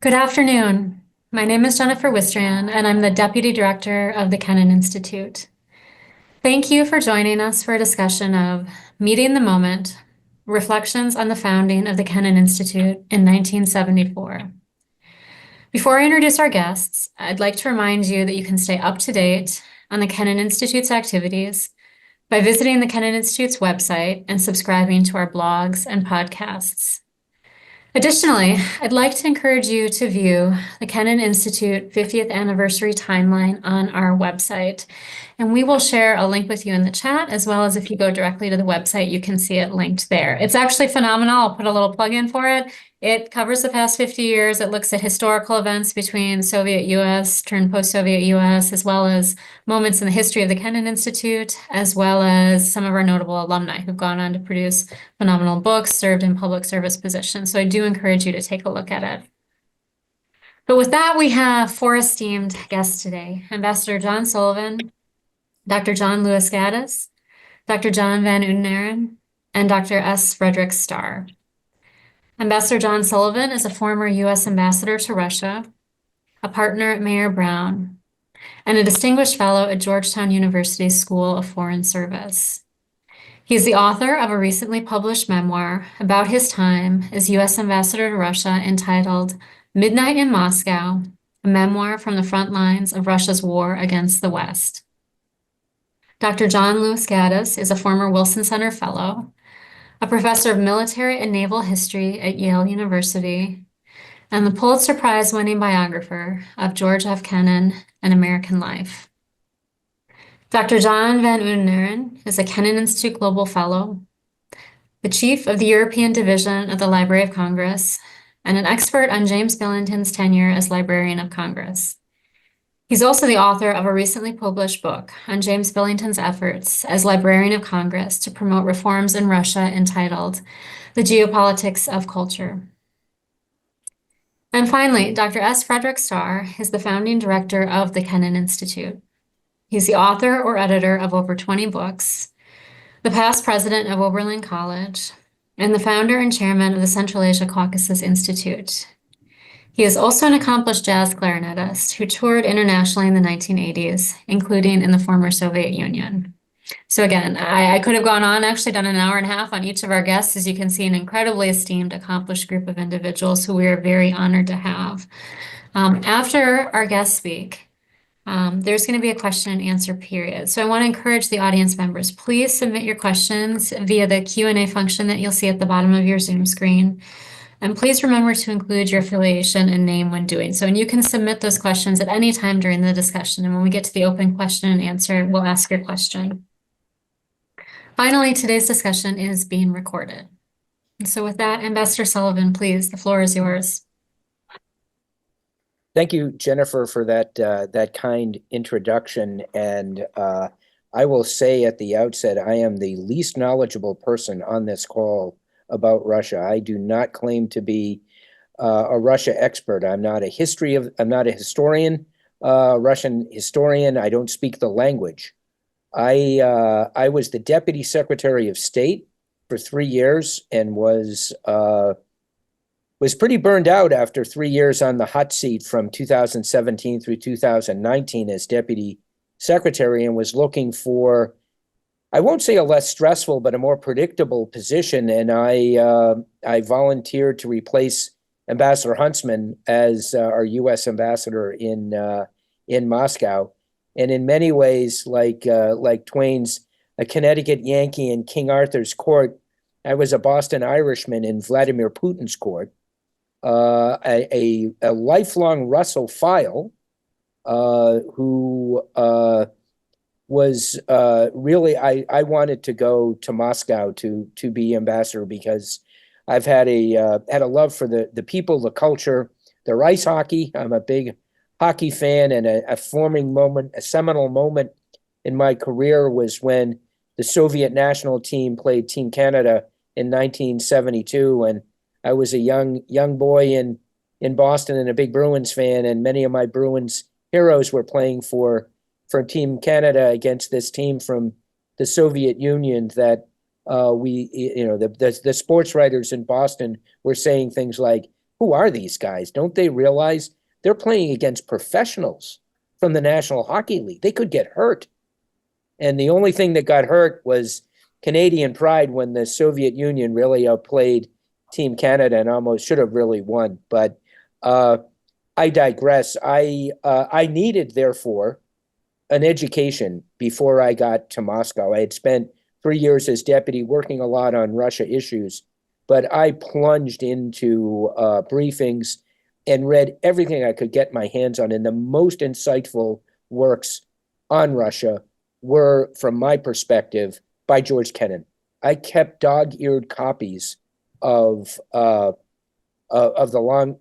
Good afternoon. My name is Jennifer Wistrand, and I'm the Deputy Director of the Kennan Institute. Thank you for joining us for a discussion of Meeting the Moment, Reflections on the Founding of the Kennan Institute in 1974. Before I introduce our guests, I'd like to remind you that you can stay up to date on the Kennan Institute's activities by visiting the Kennan Institute's website and subscribing to our blogs and podcasts. Additionally, I'd like to encourage you to view the Kennan Institute 50th anniversary timeline on our website. And we will share a link with you in the chat, as well as if you go directly to the website, you can see it linked there. It's actually phenomenal. I'll put a little plug in for it. It covers the past 50 years. It looks at historical events between Soviet US turned post-Soviet US, as well as moments in the history of the Kennan Institute, as well as some of our notable alumni who've gone on to produce phenomenal books, served in public service positions. So I do encourage you to take a look at it. But with that, we have four esteemed guests today: Ambassador John Sullivan, Dr. John Lewis Gaddis, Dr. John Van Unaren, and Dr. S. Frederick Starr. Ambassador John Sullivan is a former U.S. ambassador to Russia, a partner at Mayer Brown, and a distinguished fellow at Georgetown University's School of Foreign Service. He is the author of a recently published memoir about his time as U.S. ambassador to Russia entitled Midnight in Moscow, a memoir from the front lines of Russia's war against the West. Dr. John Lewis Gaddis is a former Wilson Center Fellow, a professor of military and naval history at Yale University, and the Pulitzer Prize-winning biographer of George F. Kennan and American Life. Dr. John Van Unaren is a Kennan Institute Global Fellow, the chief of the European Division of the Library of Congress, and an expert on James Billington's tenure as Librarian of Congress. He's also the author of a recently published book on James Billington's efforts as Librarian of Congress to promote reforms in Russia entitled The Geopolitics of Culture. And finally, Dr. S. Frederick Starr is the founding director of the Kennan Institute. He's the author or editor of over 20 books, the past president of Oberlin College, and the founder and chairman of the Central Asia Caucasus Institute. He is also an accomplished jazz clarinetist who toured internationally in the 1980s, including in the former Soviet Union. So again, I could have gone on, actually done an hour and a half on each of our guests. As you can see, an incredibly esteemed, accomplished group of individuals who we are very honored to have. After our guests speak, there's going to be a question and answer period. So I want to encourage the audience members, please submit your questions via the Q&A function that you'll see at the bottom of your Zoom screen. And please remember to include your affiliation and name when doing so. And you can submit those questions at any time during the discussion. And when we get to the open question and answer, we'll ask your question. Finally, today's discussion is being recorded. And so with that, Ambassador Sullivan, please, the floor is yours. Thank you, Jennifer, for that kind introduction. And I will say at the outset, I am the least knowledgeable person on this call about Russia. I do not claim to be a Russia expert. I'm not a historian, Russian historian. I don't speak the language. I was the Deputy Secretary of State for 3 years and was pretty burned out after 3 years on the hot seat from 2017 through 2019 as Deputy Secretary, and was looking for, I won't say a less stressful, but a more predictable position. And I volunteered to replace Ambassador Huntsman as our U.S. ambassador in Moscow. And in many ways, like Twain's A Connecticut Yankee in King Arthur's court, I was a Boston Irishman in Vladimir Putin's court, a lifelong Russophile who was really, I wanted to go to Moscow to be ambassador because I've had a love for the people, the culture, their ice hockey. I'm a big hockey fan, and a forming moment, a seminal moment in my career was when the Soviet national team played Team Canada in 1972, and I was a young boy in Boston and a big Bruins fan, and many of my Bruins heroes were playing for Team Canada against this team from the Soviet Union that the sports writers in Boston were saying things like, who are these guys? Don't they realize they're playing against professionals from the National Hockey League? They could get hurt. And the only thing that got hurt was Canadian pride when the Soviet Union really outplayed Team Canada and almost should have really won. But I digress. I needed, therefore, an education before I got to Moscow. I had spent 3 years as deputy working a lot on Russia issues, but I plunged into briefings and read everything I could get my hands on. And the most insightful works on Russia were, from my perspective, by George Kennan. I kept dog-eared copies of the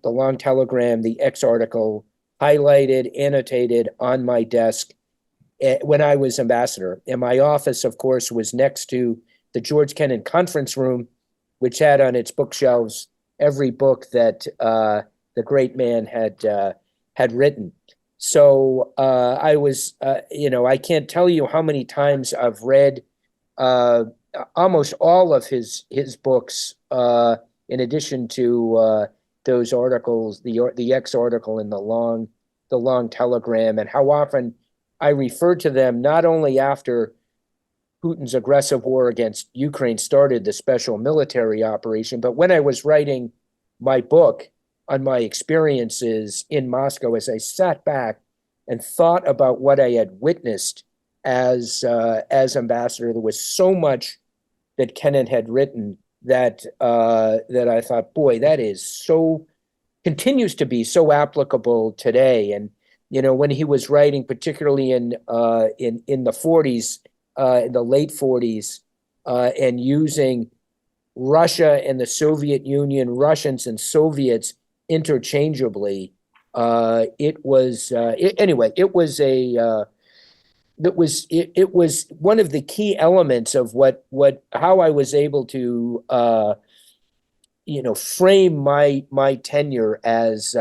long telegram, the X article, highlighted, annotated on my desk when I was ambassador. And my office, of course, was next to the George Kennan conference room, which had on its bookshelves every book that the great man had written. So I was, I can't tell you how many times I've read almost all of his books, in addition to those articles, the X article and the long telegram, and how often I referred to them not only after Putin's aggressive war against Ukraine started the special military operation, but when I was writing my book on my experiences in Moscow, as I sat back and thought about what I had witnessed as ambassador, there was so much that Kennan had written that I thought, boy, that is continues to be so applicable today. And when he was writing, particularly in the 40s, in the late 40s, and using Russia and the Soviet Union, Russians and Soviets interchangeably, it was one of the key elements of how I was able to frame my tenure as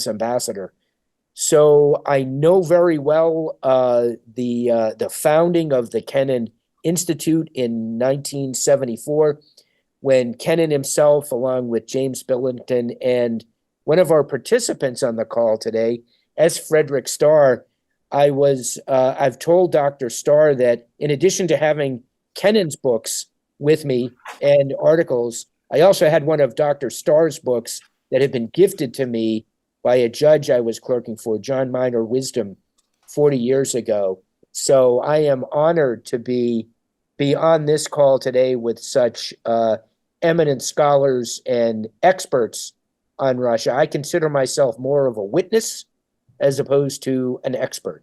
ambassador. So I know very well the founding of the Kennan Institute in 1974, when Kennan himself, along with James Billington and one of our participants on the call today, S. Frederick Starr, I've told Dr. Starr that in addition to having Kennan's books with me and articles, I also had one of Dr. Starr's books that had been gifted to me by a judge I was clerking for, John Minor Wisdom, 40 years ago. So I am honored to be on this call today with such eminent scholars and experts on Russia. I consider myself more of a witness as opposed to an expert.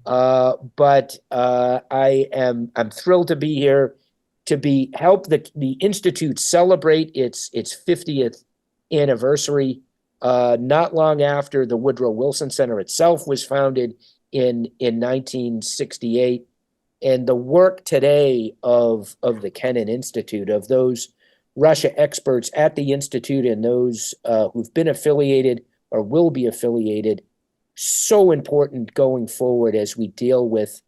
But I'm thrilled to be here to help the Institute celebrate its 50th anniversary, not long after the Woodrow Wilson Center itself was founded in 1968. And the work today of the Kennan Institute, of those Russia experts at the Institute and those who've been affiliated or will be affiliated, so important going forward as we deal with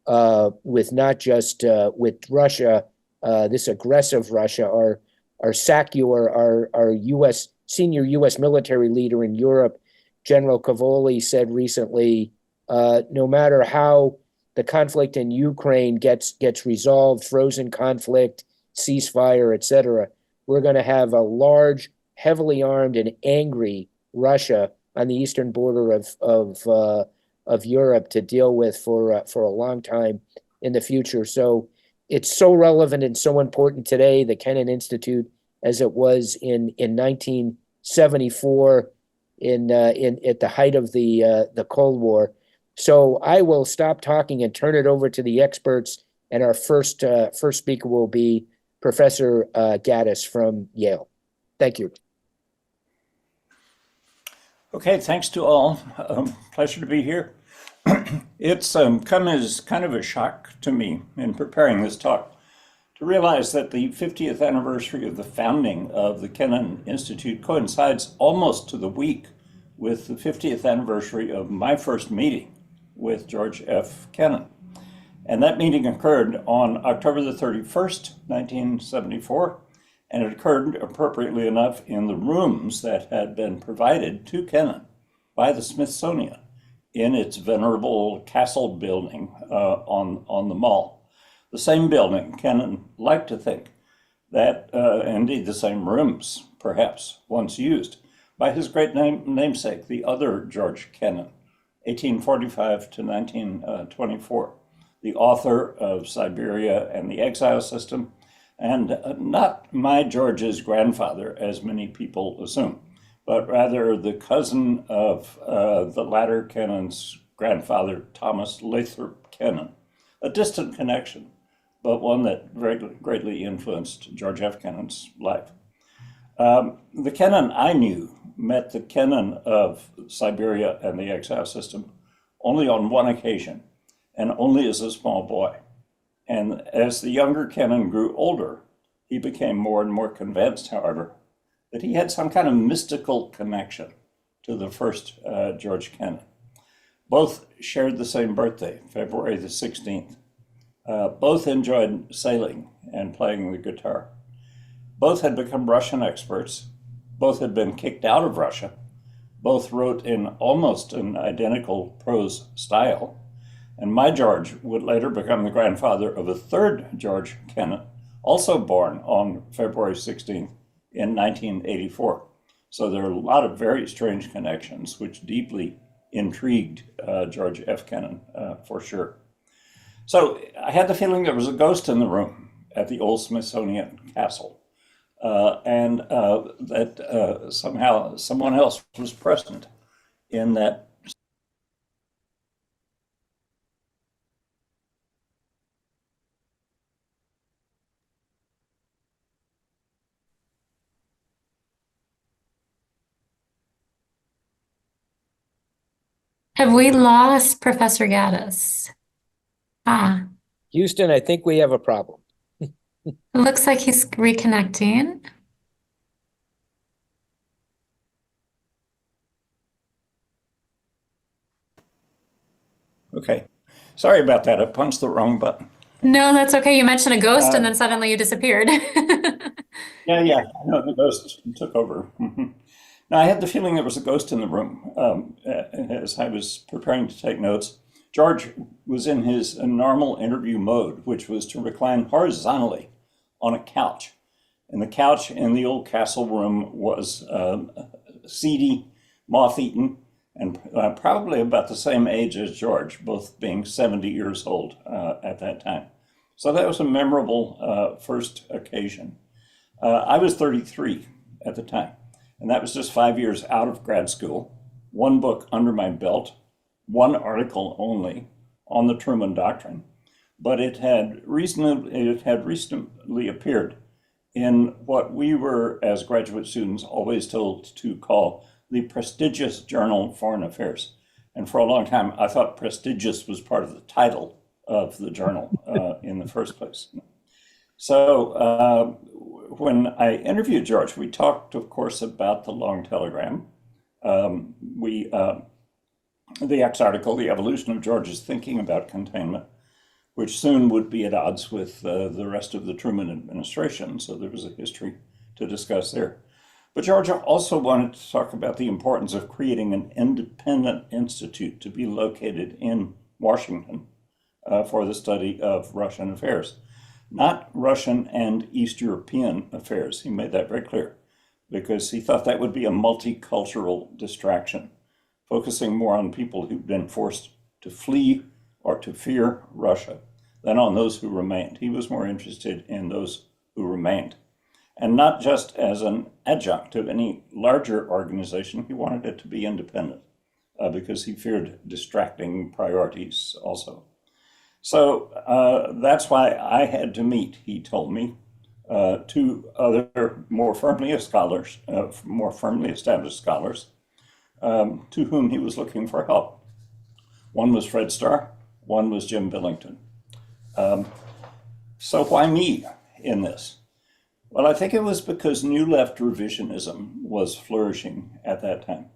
not just with Russia, this aggressive Russia. Our SACEUR, our U.S. senior U.S. military leader in Europe, General Cavoli, said recently, no matter how the conflict in Ukraine gets resolved, frozen conflict, ceasefire, etc., we're going to have a large, heavily armed and angry Russia on the eastern border of Europe to deal with for a long time in the future. So it's so relevant and so important today, the Kennan Institute, as it was in 1974 at the height of the Cold War. So I will stop talking and turn it over to the experts. And our first speaker will be Professor Gaddis from Yale. Thank you. Okay, thanks to all. Pleasure to be here. It's come as kind of a shock to me in preparing this talk to realize that the 50th anniversary of the founding of the Kennan Institute coincides almost to the week with the 50th anniversary of my first meeting with George F. Kennan. And that meeting occurred on October the 31st, 1974. And it occurred, appropriately enough, in the rooms that had been provided to Kennan by the Smithsonian in its venerable castle building on the mall. The same building, Kennan liked to think, that indeed the same rooms, perhaps, once used by his great namesake, the other George Kennan, 1845 to 1924, the author of Siberia and the Exile System, and not my George's grandfather, as many people assume, but rather the cousin of the latter Kennan's grandfather, Thomas Lathrop Kennan, a distant connection, but one that greatly influenced George F. Kennan's life. The Kennan I knew met the Kennan of Siberia and the Exile System only on one occasion, and only as a small boy. And as the younger Kennan grew older, he became more and more convinced, however, that he had some kind of mystical connection to the first George Kennan. Both shared the same birthday, February the 16th. Both enjoyed sailing and playing the guitar. Both had become Russian experts. Both had been kicked out of Russia. Both wrote in almost an identical prose style. And my George would later become the grandfather of a third George Kennan, also born on February 16th in 1984. So there are a lot of very strange connections which deeply intrigued George F. Kennan, for sure. So I had the feeling there was a ghost in the room at the old Smithsonian Castle, and that somehow someone else was present in that. Have we lost Professor Gaddis? Ah, Houston, I think we have a problem. it looks like he's reconnecting. Okay, sorry about that. I punched the wrong button. No, that's okay. You mentioned a ghost and then suddenly you disappeared. Yeah, no, the ghost took over. Now, I had the feeling there was a ghost in the room as I was preparing to take notes. George was in his normal interview mode, which was to recline horizontally on a couch. And the couch in the old castle room was seedy, moth-eaten, and probably about the same age as George, both being 70 years old at that time. So that was a memorable first occasion. I was 33 at the time, and that was just 5 years out of grad school, one book under my belt, one article only on the Truman Doctrine, but it had recently appeared in what we were, as graduate students, always told to call the prestigious journal Foreign Affairs. And for a long time, I thought prestigious was part of the title of the journal in the first place. So when I interviewed George, we talked, of course, about the long telegram. The X article, The Evolution of George's Thinking About Containment, which soon would be at odds with the rest of the Truman administration. So there was a history to discuss there. But George also wanted to talk about the importance of creating an independent institute to be located in Washington for the study of Russian affairs. Not Russian and East European affairs. He made that very clear, because he thought that would be a multicultural distraction, focusing more on people who've been forced to flee or to fear Russia than on those who remained. He was more interested in those who remained. And not just as an adjunct to any larger organization, he wanted it to be independent because he feared distracting priorities also. So that's why I had to meet, he told me, two other more firmly established scholars to whom he was looking for help. One was Fred Starr, one was Jim Billington. So why me in this? Well, I think it was because New Left revisionism was flourishing at that time.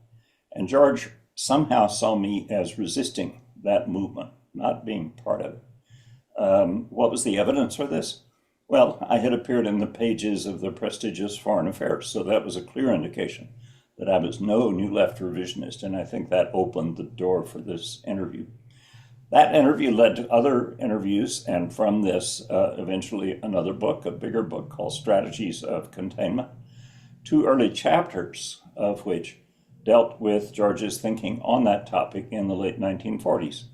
And George somehow saw me as resisting that movement, not being part of it. What was the evidence for this? Well, I had appeared in the pages of the prestigious Foreign Affairs, so that was a clear indication that I was no New Left revisionist, and I think that opened the door for this interview. That interview led to other interviews, and from this, eventually another book, a bigger book called Strategies of Containment, 2 early chapters of which dealt with George's thinking on that topic in the late 1940s,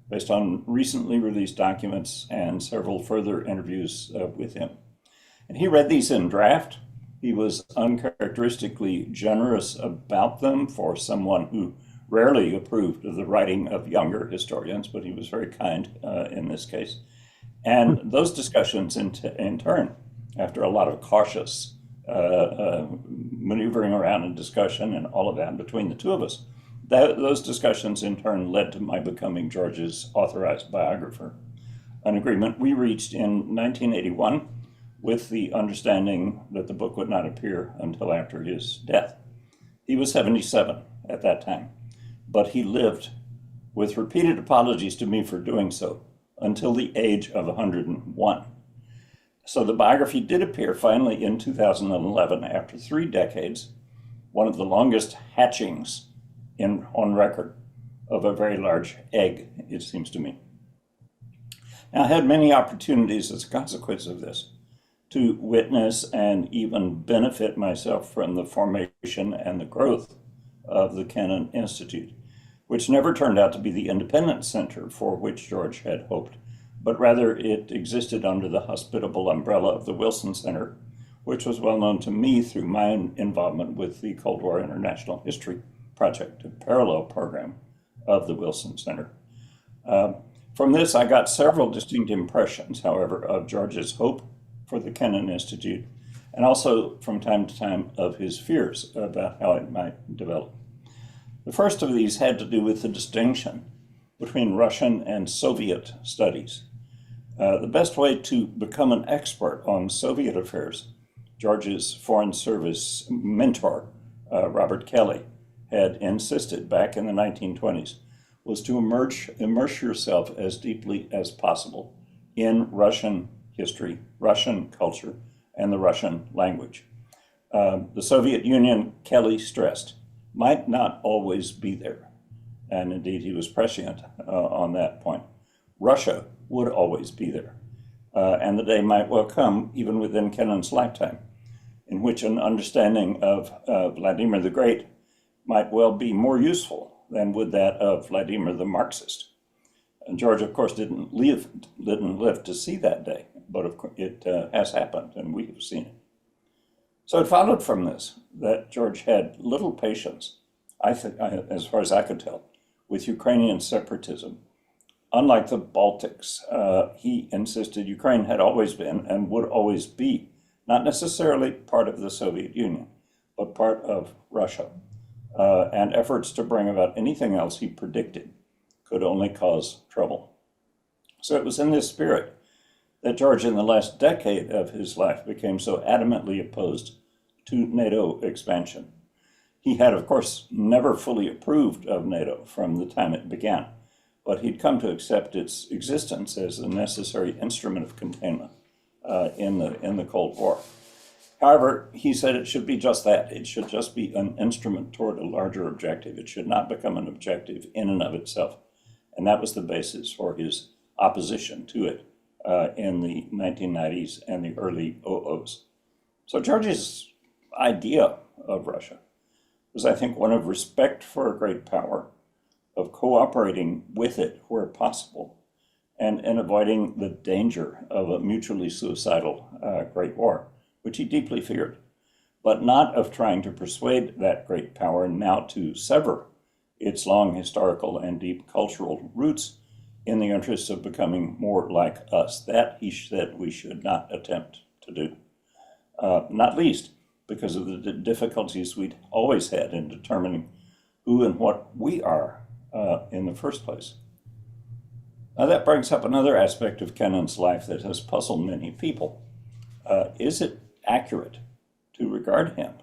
based on recently released documents and several further interviews with him. And he read these in draft. He was uncharacteristically generous about them for someone who rarely approved of the writing of younger historians, but he was very kind in this case. And those discussions in turn, after a lot of cautious maneuvering around and discussion and all of that between the two of us, those discussions in turn led to my becoming George's authorized biographer, an agreement we reached in 1981 with the understanding that the book would not appear until after his death. He was 77 at that time, but he lived, with repeated apologies to me for doing so, until the age of 101. So the biography did appear finally in 2011 after 3 decades, one of the longest hatchings on record of a very large egg, it seems to me. Now, I had many opportunities as a consequence of this to witness and even benefit myself from the formation and the growth of the Kennan Institute, which never turned out to be the independent center for which George had hoped, but rather it existed under the hospitable umbrella of the Wilson Center, which was well known to me through my involvement with the Cold War International History Project, a parallel program of the Wilson Center. From this, I got several distinct impressions, however, of George's hope for the Kennan Institute, and also from time to time of his fears about how it might develop. The first of these had to do with the distinction between Russian and Soviet studies. The best way to become an expert on Soviet affairs, George's Foreign Service mentor, Robert Kelly, had insisted back in the 1920s, was to immerse yourself as deeply as possible in Russian history, Russian culture, and the Russian language. The Soviet Union, Kelly stressed, might not always be there. And indeed, he was prescient on that point. Russia would always be there. And the day might well come, even within Kennan's lifetime, in which an understanding of Vladimir the Great might well be more useful than would that of Vladimir the Marxist. And George, of course, didn't live to see that day, but of course, it has happened, and we have seen it. So it followed from this that George had little patience, as far as I could tell, with Ukrainian separatism. Unlike the Baltics, he insisted Ukraine had always been and would always be, not necessarily part of the Soviet Union, but part of Russia. And efforts to bring about anything else he predicted could only cause trouble. So it was in this spirit that George, in the last decade of his life, became so adamantly opposed to NATO expansion. He had, of course, never fully approved of NATO from the time it began, but he'd come to accept its existence as a necessary instrument of containment in the Cold War. However, he said it should be just that. It should just be an instrument toward a larger objective. It should not become an objective in and of itself. And that was the basis for his opposition to it in the 1990s and the early 00s. So George's idea of Russia was, I think, one of respect for a great power, of cooperating with it where possible, and avoiding the danger of a mutually suicidal great war, which he deeply feared, but not of trying to persuade that great power now to sever its long historical and deep cultural roots in the interests of becoming more like us. That, he said, we should not attempt to do, not least because of the difficulties we'd always had in determining who and what we are in the first place. Now that brings up another aspect of Kennan's life that has puzzled many people. Is it accurate to regard him,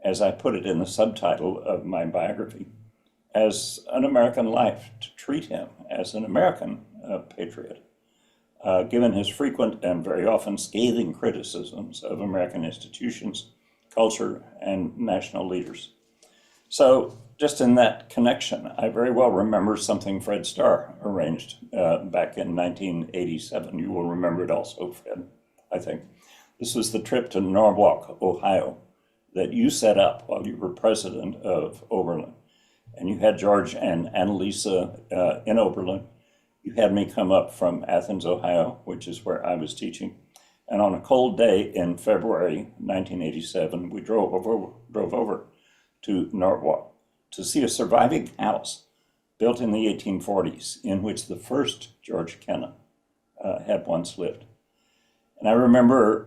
as I put it in the subtitle of my biography, as an American life, to treat him as an American patriot? given his frequent and very often scathing criticisms of American institutions, culture, and national leaders. So just in that connection, I very well remember something Fred Starr arranged back in 1987. You will remember it also, Fred, I think. This was the trip to Norwalk, Ohio, that you set up while you were president of Oberlin. And you had George and Annalisa in Oberlin. You had me come up from Athens, Ohio, which is where I was teaching. And on a cold day in February 1987, we drove over to Norwalk to see a surviving house built in the 1840s in which the first George Kennan had once lived. And I remember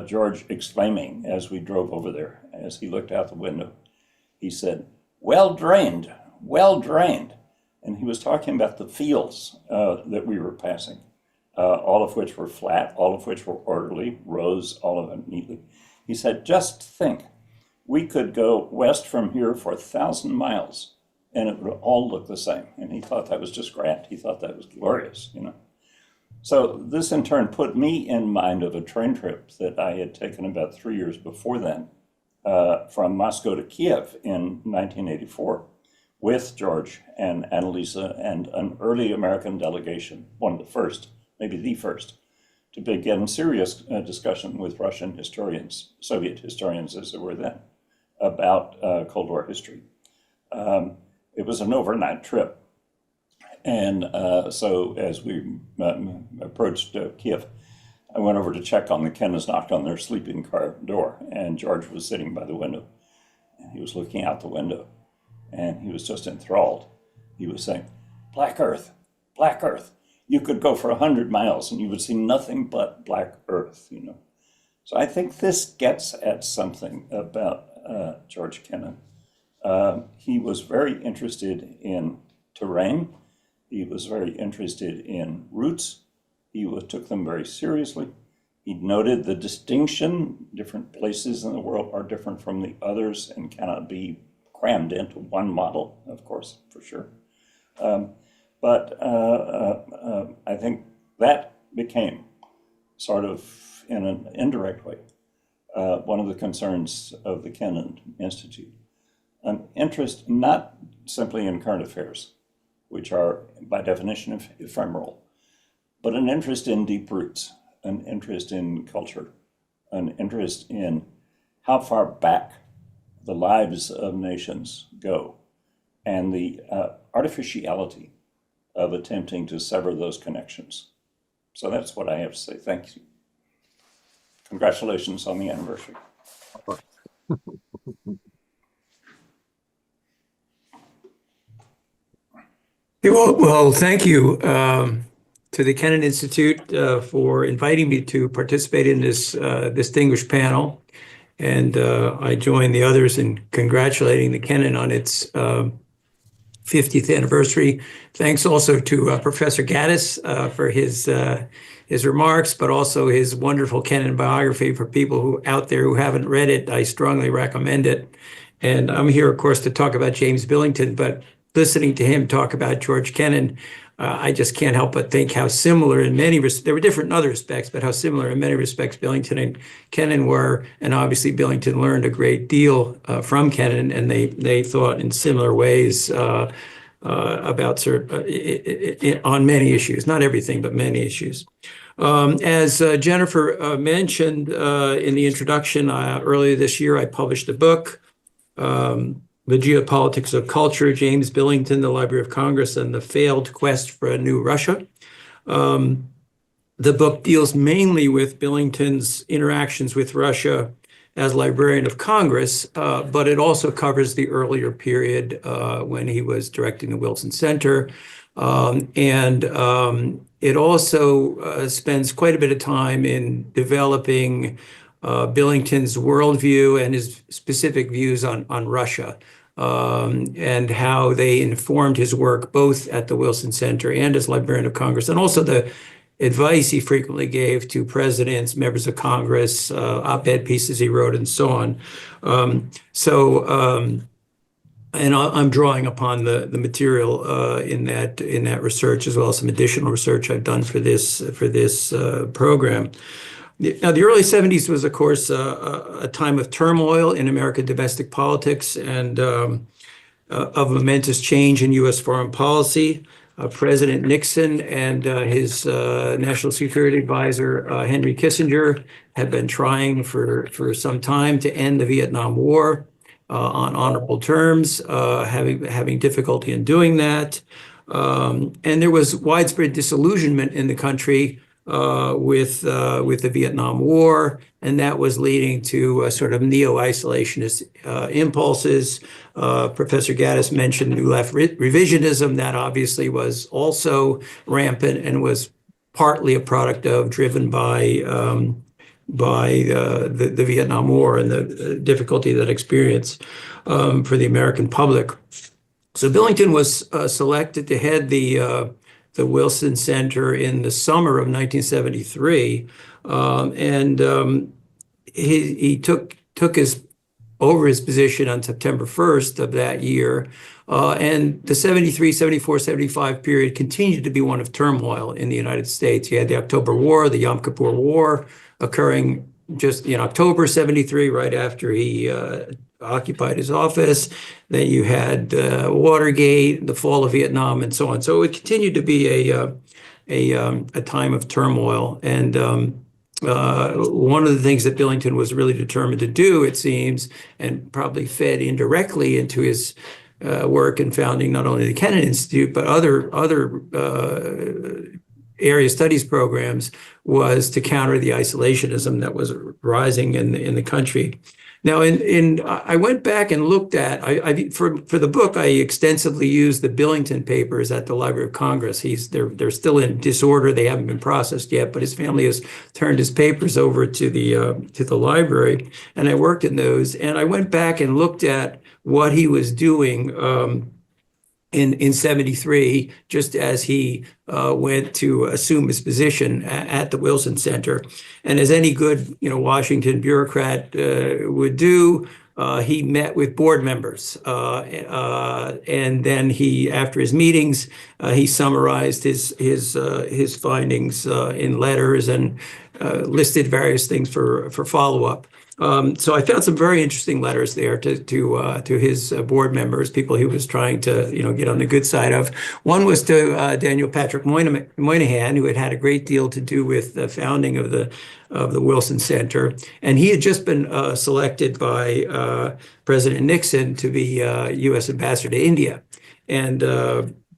George exclaiming as we drove over there, as he looked out the window, he said, "Well drained, well drained." And he was talking about the fields that we were passing, all of which were flat, all of which were orderly, rows, all of them neatly. He said, "Just think, we could go west from here for 1,000 miles and it would all look the same." And he thought that was just grand. He thought that was glorious, you know. So this in turn put me in mind of a train trip that I had taken about 3 years before then from Moscow to Kiev in 1984 with George and Annalisa and an early American delegation, one of the first, maybe the first, to begin serious discussion with Russian historians, Soviet historians as they were then, about Cold War history. It was an overnight trip. And so as we approached Kiev, I went over to check on the Kennans, knocked on their sleeping car door, and George was sitting by the window. And he was looking out the window, and he was just enthralled. He was saying, "Black Earth, Black Earth. You could go for 100 miles and you would see nothing but black earth," you know. So I think this gets at something about George Kennan. He was very interested in terrain. He was very interested in roots. He took them very seriously. He noted the distinction. Different places in the world are different from the others and cannot be crammed into one model, of course, for sure. But I think that became sort of, in an indirect way, one of the concerns of the Kennan Institute. An interest not simply in current affairs, which are by definition ephemeral, but an interest in deep roots, an interest in culture, an interest in how far back the lives of nations go, and the artificiality of attempting to sever those connections. So that's what I have to say. Thank you. Congratulations on the anniversary. Well, thank you to the Kennan Institute for inviting me to participate in this distinguished panel. And I join the others in congratulating the Kennan on its 50th anniversary. Thanks also to Professor Gaddis for his remarks, but also his wonderful Kennan biography. For people out there who haven't read it, I strongly recommend it. And I'm here, of course, to talk about James Billington, but listening to him talk about George Kennan, I just can't help but think how similar in many respects, there were different in other respects, but how similar in many respects Billington and Kennan were. And obviously Billington learned a great deal from Kennan, and they thought in similar ways about on many issues, not everything, but many issues. As Jennifer mentioned in the introduction, earlier this year, I published a book, The Geopolitics of Culture, James Billington, the Library of Congress, and the Failed Quest for a New Russia. The book deals mainly with Billington's interactions with Russia as Librarian of Congress, but it also covers the earlier period when he was directing the Wilson Center. And it also spends quite a bit of time in developing Billington's worldview and his specific views on Russia, and how they informed his work both at the Wilson Center and as Librarian of Congress, and also the advice he frequently gave to presidents, members of Congress, op-ed pieces he wrote, and so on. and I'm drawing upon the material in that research, as well as some additional research I've done for this program. Now, the early 70s was, of course, a time of turmoil in American domestic politics and of momentous change in U.S. foreign policy. President Nixon and his national security advisor, Henry Kissinger, had been trying for some time to end the Vietnam War on honorable terms, having difficulty in doing that. And there was widespread disillusionment in the country with the Vietnam War, and that was leading to sort of neo-isolationist impulses. Professor Gaddis mentioned New Left revisionism. That obviously was also rampant and was partly a product of, driven by the Vietnam War and the difficulty that experience for the American public. So Billington was selected to head the Wilson Center in the summer of 1973, and he took over his position on September 1st of that year. And the 73, 74, 75 period continued to be one of turmoil in the United States. You had the October War, the Yom Kippur War occurring just in October 73, right after he occupied his office. Then you had Watergate, the fall of Vietnam, and so on. So it continued to be a time of turmoil. And one of the things that Billington was really determined to do, it seems, and probably fed indirectly into his work in founding not only the Kennan Institute, but other area studies programs, was to counter the isolationism that was rising in the country. Now, I went back and looked at, for the book, I extensively used the Billington papers at the Library of Congress. They're still in disorder. They haven't been processed yet, but his family has turned his papers over to the library, and I worked in those. And I went back and looked at what he was doing in 73, just as he went to assume his position at the Wilson Center. And as any good, Washington bureaucrat would do, he met with board members. And then after his meetings, he summarized his findings in letters and listed various things for follow-up. So I found some very interesting letters there to his board members, people he was trying to get on the good side of. One was to Daniel Patrick Moynihan, who had a great deal to do with the founding of the Wilson Center, and he had just been selected by President Nixon to be U.S. ambassador to India, and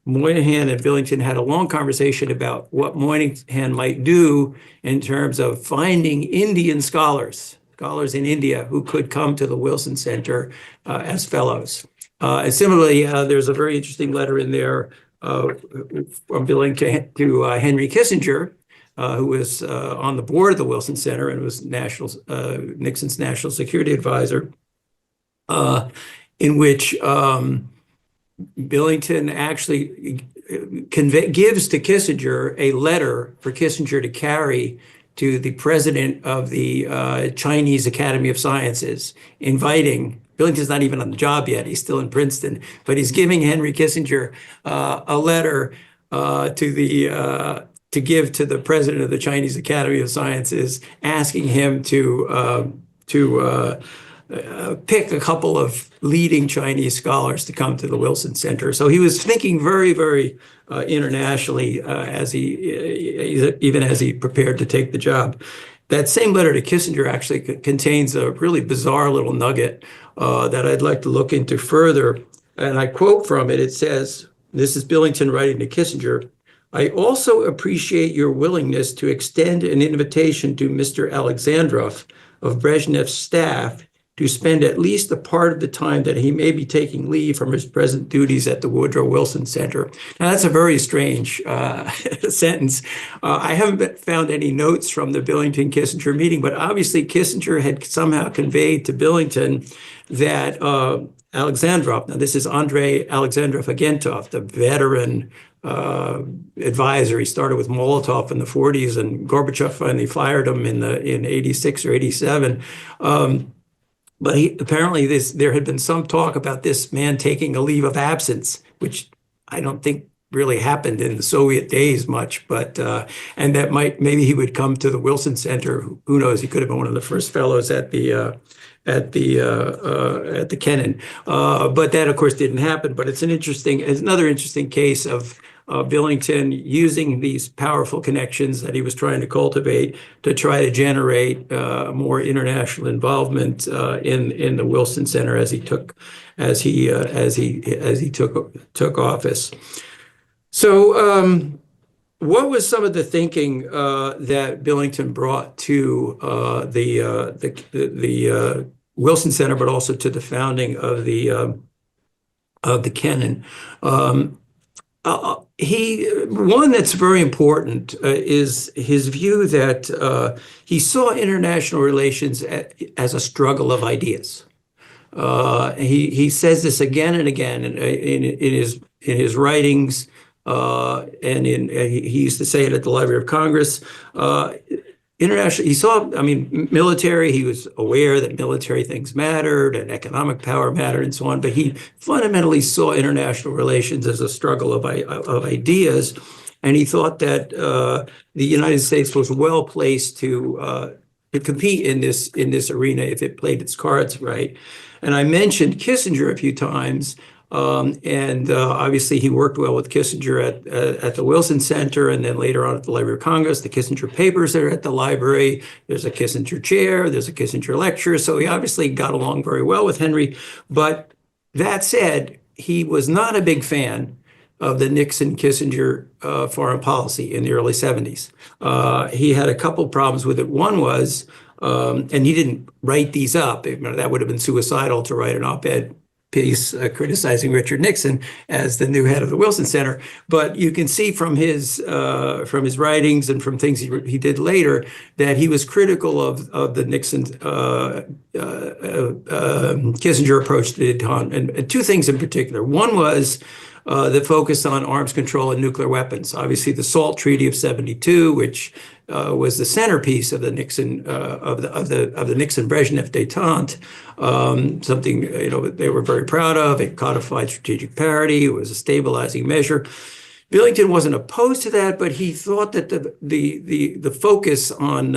Moynihan and Billington had a long conversation about what Moynihan might do in terms of finding Indian scholars in India who could come to the Wilson Center as fellows. And similarly, there's a very interesting letter in there from Billington to Henry Kissinger, who was on the board of the Wilson Center and was Nixon's national security advisor, in which Billington actually gives to Kissinger a letter for Kissinger to carry to the president of the Chinese Academy of Sciences, inviting, Billington's not even on the job yet, he's still in Princeton, but he's giving Henry Kissinger a letter to give to the president of the Chinese Academy of Sciences, asking him to pick a couple of leading Chinese scholars to come to the Wilson Center. So he was thinking very, very internationally even as he prepared to take the job. That same letter to Kissinger actually contains a really bizarre little nugget that I'd like to look into further. And I quote from it. It says, this is Billington writing to Kissinger, "I also appreciate your willingness to extend an invitation to Mr. Alexandrov of Brezhnev's staff to spend at least a part of the time that he may be taking leave from his present duties at the Woodrow Wilson Center." Now, that's a very strange sentence. I haven't found any notes from the Billington-Kissinger meeting, but obviously Kissinger had somehow conveyed to Billington that Alexandrov, now this is Andrei Alexandrov Agentov, the veteran advisor. He started with Molotov in the 40s, and Gorbachev finally fired him in 86 or 87. But apparently there had been some talk about this man taking a leave of absence, which I don't think really happened in the Soviet days much, but and that maybe he would come to the Wilson Center. Who knows? He could have been one of the first fellows at the Kennan. But that, of course, didn't happen. But it's another interesting case of Billington using these powerful connections that he was trying to cultivate to try to generate more international involvement in the Wilson Center as he took office. So, what was some of the thinking that Billington brought to the Wilson Center, but also to the founding of the Kennan? One that's very important is his view that he saw international relations as a struggle of ideas. He says this again and again in his writings, and he used to say it at the Library of Congress. International, he saw, I mean, military, he was aware that military things mattered and economic power mattered and so on, but he fundamentally saw international relations as a struggle of ideas. And he thought that the United States was well placed to compete in this arena if it played its cards right. And I mentioned Kissinger a few times. Obviously he worked well with Kissinger at the Wilson Center, and then later on at the Library of Congress. The Kissinger papers are at the library. There's a Kissinger chair, there's a Kissinger lecture. So he obviously got along very well with Henry. But that said, he was not a big fan of the Nixon-Kissinger foreign policy in the early 70s. He had a couple problems with it. One was, and he didn't write these up. That would have been suicidal to write an op-ed piece criticizing Richard Nixon as the new head of the Wilson Center. But you can see from his writings and from things he did later that he was critical of the Nixon Kissinger approach to detente, and two things in particular. One was the focus on arms control and nuclear weapons. Obviously, the SALT Treaty of '72, which was the centerpiece of the Nixon Nixon-Brezhnev détente, something they were very proud of. It codified strategic parity. It was a stabilizing measure. Billington wasn't opposed to that, but he thought that the focus on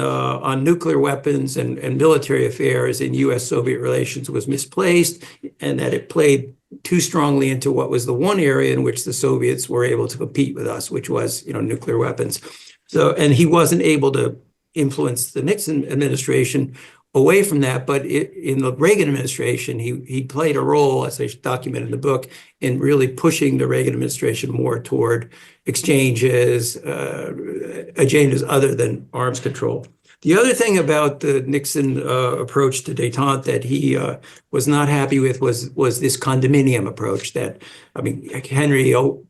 nuclear weapons and military affairs in U.S.-Soviet relations was misplaced, and that it played too strongly into what was the one area in which the Soviets were able to compete with us, which was nuclear weapons. So, and he wasn't able to influence the Nixon administration away from that, but in the Reagan administration, he played a role, as I document in the book, in really pushing the Reagan administration more toward exchanges, agendas other than arms control. The other thing about the Nixon approach to détente that he was not happy with was this condominium approach. Henry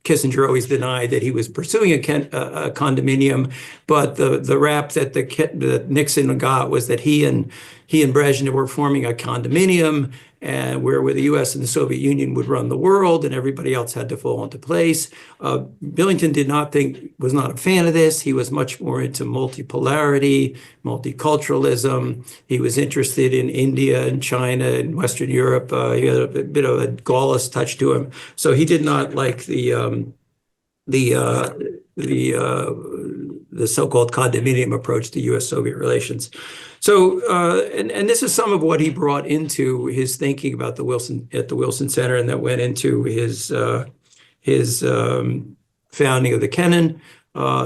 Kissinger always denied that he was pursuing a condominium, but the rap that Nixon got was that he and Brezhnev were forming a condominium, and where the U.S. and the Soviet Union would run the world, and everybody else had to fall into place. Billington was not a fan of this. He was much more into multipolarity, multiculturalism. He was interested in India and China and Western Europe. He had a bit of a Gaullist touch to him, so he did not like the so-called condominium approach to U.S.-Soviet relations. So, and this is some of what he brought into his thinking about the Wilson Center, and that went into his founding of the Kennan.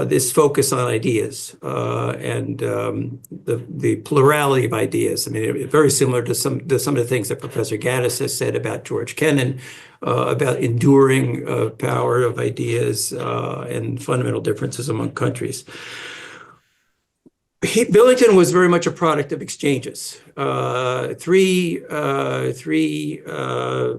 This focus on ideas and the plurality of ideas. I mean, very similar to some of the things that Professor Gaddis has said about George Kennan, about enduring power of ideas and fundamental differences among countries. Billington was very much a product of exchanges. Three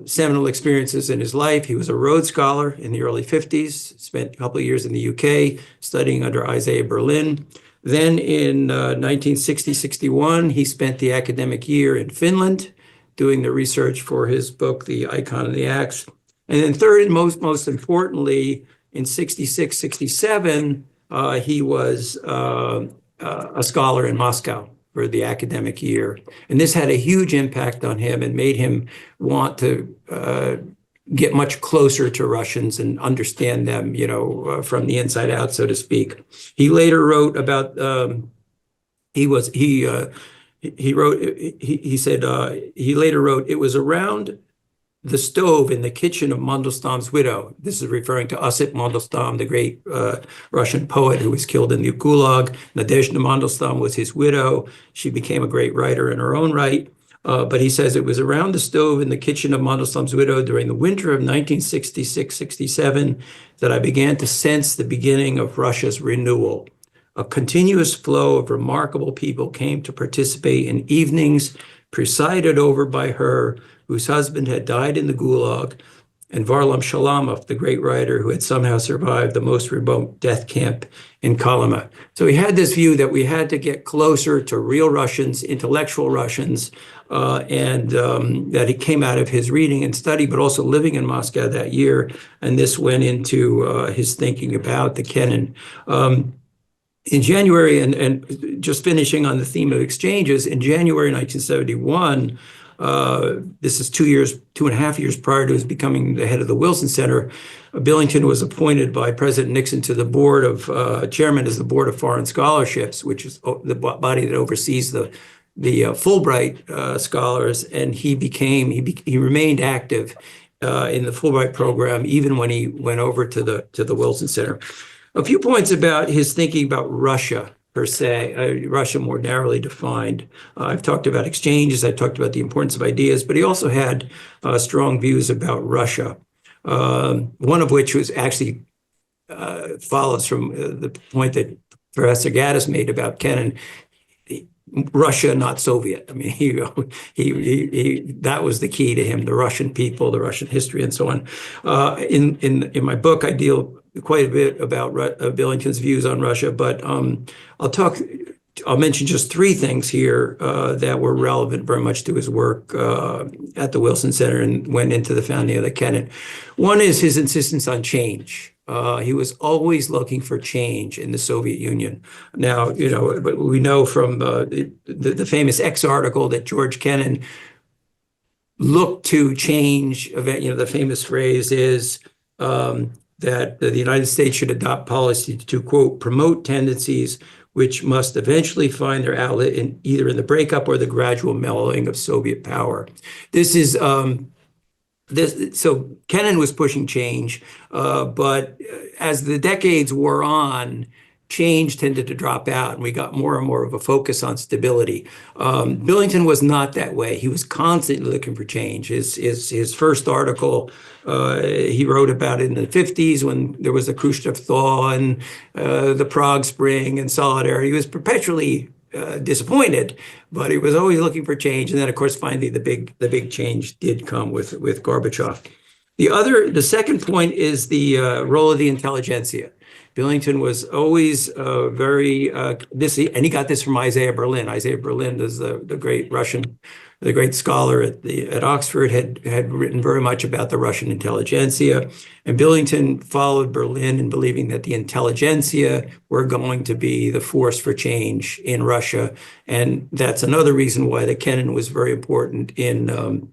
seminal experiences in his life. He was a Rhodes Scholar in the early 50s, spent a couple of years in the UK studying under Isaiah Berlin. Then in 1960-61, he spent the academic year in Finland doing the research for his book, The Icon and the Axe. And then third and most importantly, in 66-67, he was a scholar in Moscow. for the academic year. And this had a huge impact on him and made him want to get much closer to Russians and understand them, from the inside out, so to speak. He later wrote about, he later wrote, it was around the stove in the kitchen of Mandelstam's widow. This is referring to Osip Mandelstam, the great Russian poet who was killed in the Gulag. Nadezhda Mandelstam was his widow. She became a great writer in her own right. But he says it was around the stove in the kitchen of Mandelstam's widow during the winter of 1966-67 that I began to sense the beginning of Russia's renewal. A continuous flow of remarkable people came to participate in evenings presided over by her, whose husband had died in the Gulag, and Varlam Shalamov, the great writer who had somehow survived the most remote death camp in Kolyma. So he had this view that we had to get closer to real Russians, intellectual Russians, and that it came out of his reading and study, but also living in Moscow that year. And this went into his thinking about the Kennan. In January, and just finishing on the theme of exchanges, in January 1971, this is 2.5 years prior to his becoming the head of the Wilson Center, Billington was appointed by President Nixon to the board of, chairman as the Board of Foreign Scholarships, which is the body that oversees the Fulbright scholars, and he remained active in the Fulbright program even when he went over to the Wilson Center. A few points about his thinking about Russia, per se, Russia more narrowly defined. I've talked about exchanges, I talked about the importance of ideas, but he also had strong views about Russia, one of which was actually follows from the point that Professor Gaddis made about Kennan. Russia, not Soviet. I mean, he that was the key to him, the Russian people, the Russian history, and so on. In my book, I deal quite a bit about Billington's views on Russia, but I'll mention just 3 things here that were relevant very much to his work at the Wilson Center and went into the founding of the Kennan. One is his insistence on change. He was always looking for change in the Soviet Union. Now, but we know from the famous X article that George Kennan looked to change. The famous phrase is that the United States should adopt policy to, quote, promote tendencies which must eventually find their outlet in either in the breakup or the gradual mellowing of Soviet power. This is so Kennan was pushing change, but as the decades wore on, change tended to drop out, and we got more and more of a focus on stability. Billington was not that way. He was constantly looking for change. His first article, he wrote about it in the 50s when there was the Khrushchev thaw and the Prague Spring and Solidarity. He was perpetually disappointed, but he was always looking for change. And then, of course, finally, the big change did come with Gorbachev. The second point is the role of the intelligentsia. Billington was always very and he got this from Isaiah Berlin. Isaiah Berlin is the great scholar at Oxford, had written very much about the Russian intelligentsia, and Billington followed Berlin in believing that the intelligentsia were going to be the force for change in Russia, and that's another reason why the Kennan was very important in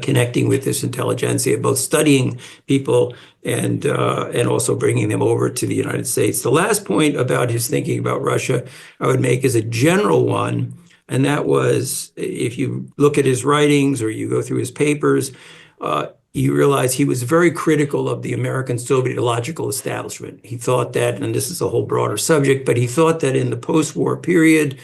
connecting with this intelligentsia, both studying people and also bringing them over to the United States. The last point about his thinking about Russia I would make is a general one, and that was, if you look at his writings or you go through his papers, you realize he was very critical of the American Sovietological establishment. He thought that, and this is a whole broader subject, but he thought that in the post-war period,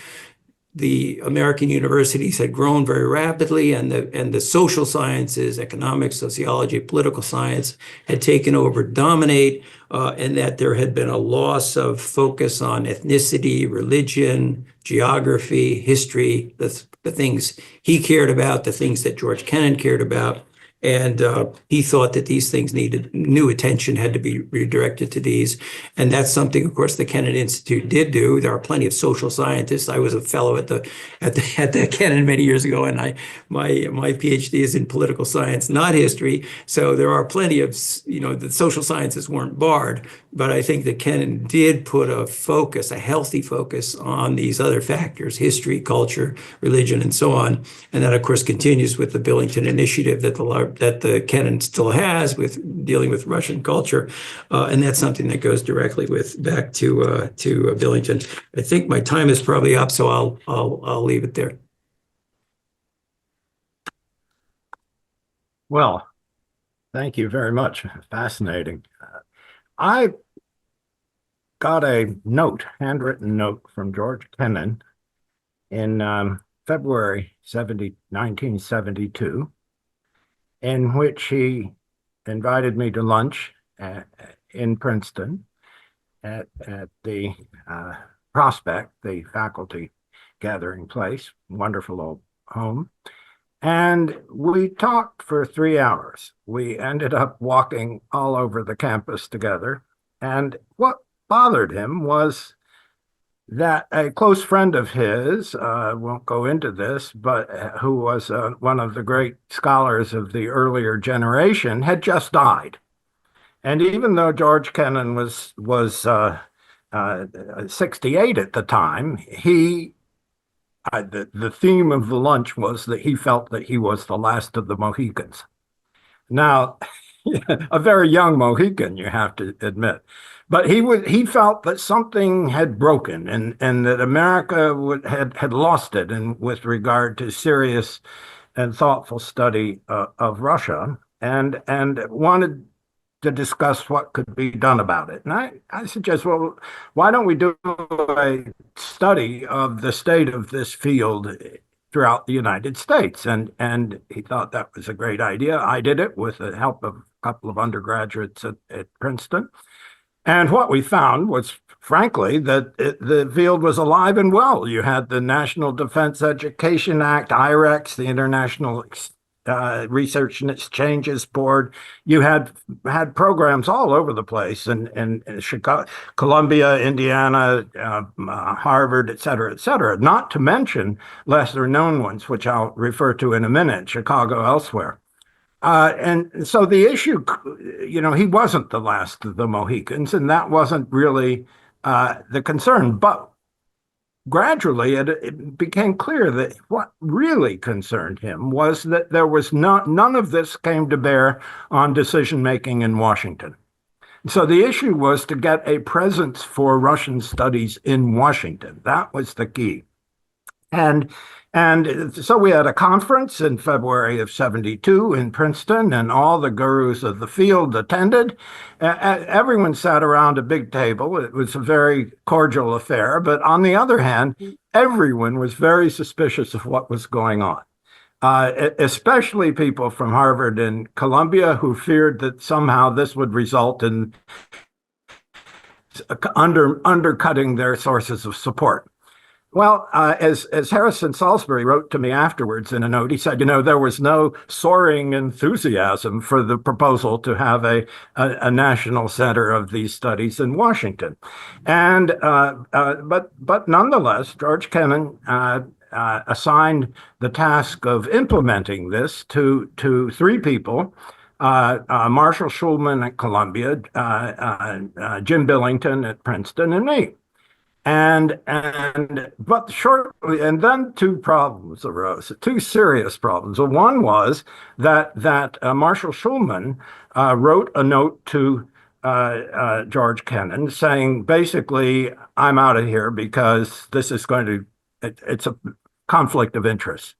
the American universities had grown very rapidly, and the social sciences, economics, sociology, political science had taken over, dominate, and that there had been a loss of focus on ethnicity, religion, geography, history, the things he cared about, the things that George Kennan cared about. And he thought that these things needed new attention, had to be redirected to these. And that's something, of course, the Kennan Institute did do. There are plenty of social scientists. I was a fellow at the Kennan many years ago, and my PhD is in political science, not history. So there are plenty of, the social sciences weren't barred, but I think that Kennan did put a healthy focus on these other factors: history, culture, religion, and so on. And that, of course, continues with the Billington Initiative that the Kennan still has with dealing with Russian culture, and that's something that goes directly back to Billington. I think my time is probably up, so I'll leave it there. Well, thank you very much. Fascinating. I got a handwritten note from George Kennan in February 1972, in which he invited me to lunch in Princeton at the Prospect, the faculty gathering place, wonderful old home. And we talked for 3 hours. We ended up walking all over the campus together. And what bothered him was that a close friend of his, won't go into this, but who was one of the great scholars of the earlier generation, had just died. And even though George Kennan was 68 at the time, the theme of the lunch was that he felt that he was the last of the Mohicans. Now, a very young Mohican, you have to admit. But he felt that something had broken and that America had lost it with regard to serious and thoughtful study of Russia, and wanted to discuss what could be done about it. And I suggest, well, why don't we do a study of the state of this field throughout the United States? And he thought that was a great idea. I did it with the help of a couple of undergraduates at Princeton. And what we found was, frankly, that the field was alive and well. You had the National Defense Education Act, IREX, the International Research and Exchanges Board. You had programs all over the place in Chicago, Columbia, Indiana, Harvard, et cetera, not to mention lesser known ones, which I'll refer to in a minute, Chicago, elsewhere. And so the issue, he wasn't the last of the Mohicans, and that wasn't really the concern. But gradually, it became clear that what really concerned him was that there was none of this came to bear on decision-making in Washington. So the issue was to get a presence for Russian studies in Washington. That was the key. And so we had a conference in February of 72 in Princeton, and all the gurus of the field attended. Everyone sat around a big table. It was a very cordial affair. But on the other hand, everyone was very suspicious of what was going on, especially people from Harvard and Columbia who feared that somehow this would result in undercutting their sources of support. Well, as Harrison Salisbury wrote to me afterwards in a note, he said, there was no soaring enthusiasm for the proposal to have a national center of these studies in Washington. And but nonetheless, George Kennan assigned the task of implementing this to three people: Marshall Schulman at Columbia, Jim Billington at Princeton, and me. But shortly, and then two problems arose, two serious problems. One was that Marshall Schulman wrote a note to George Kennan saying, basically, I'm out of here because this is it's a conflict of interest.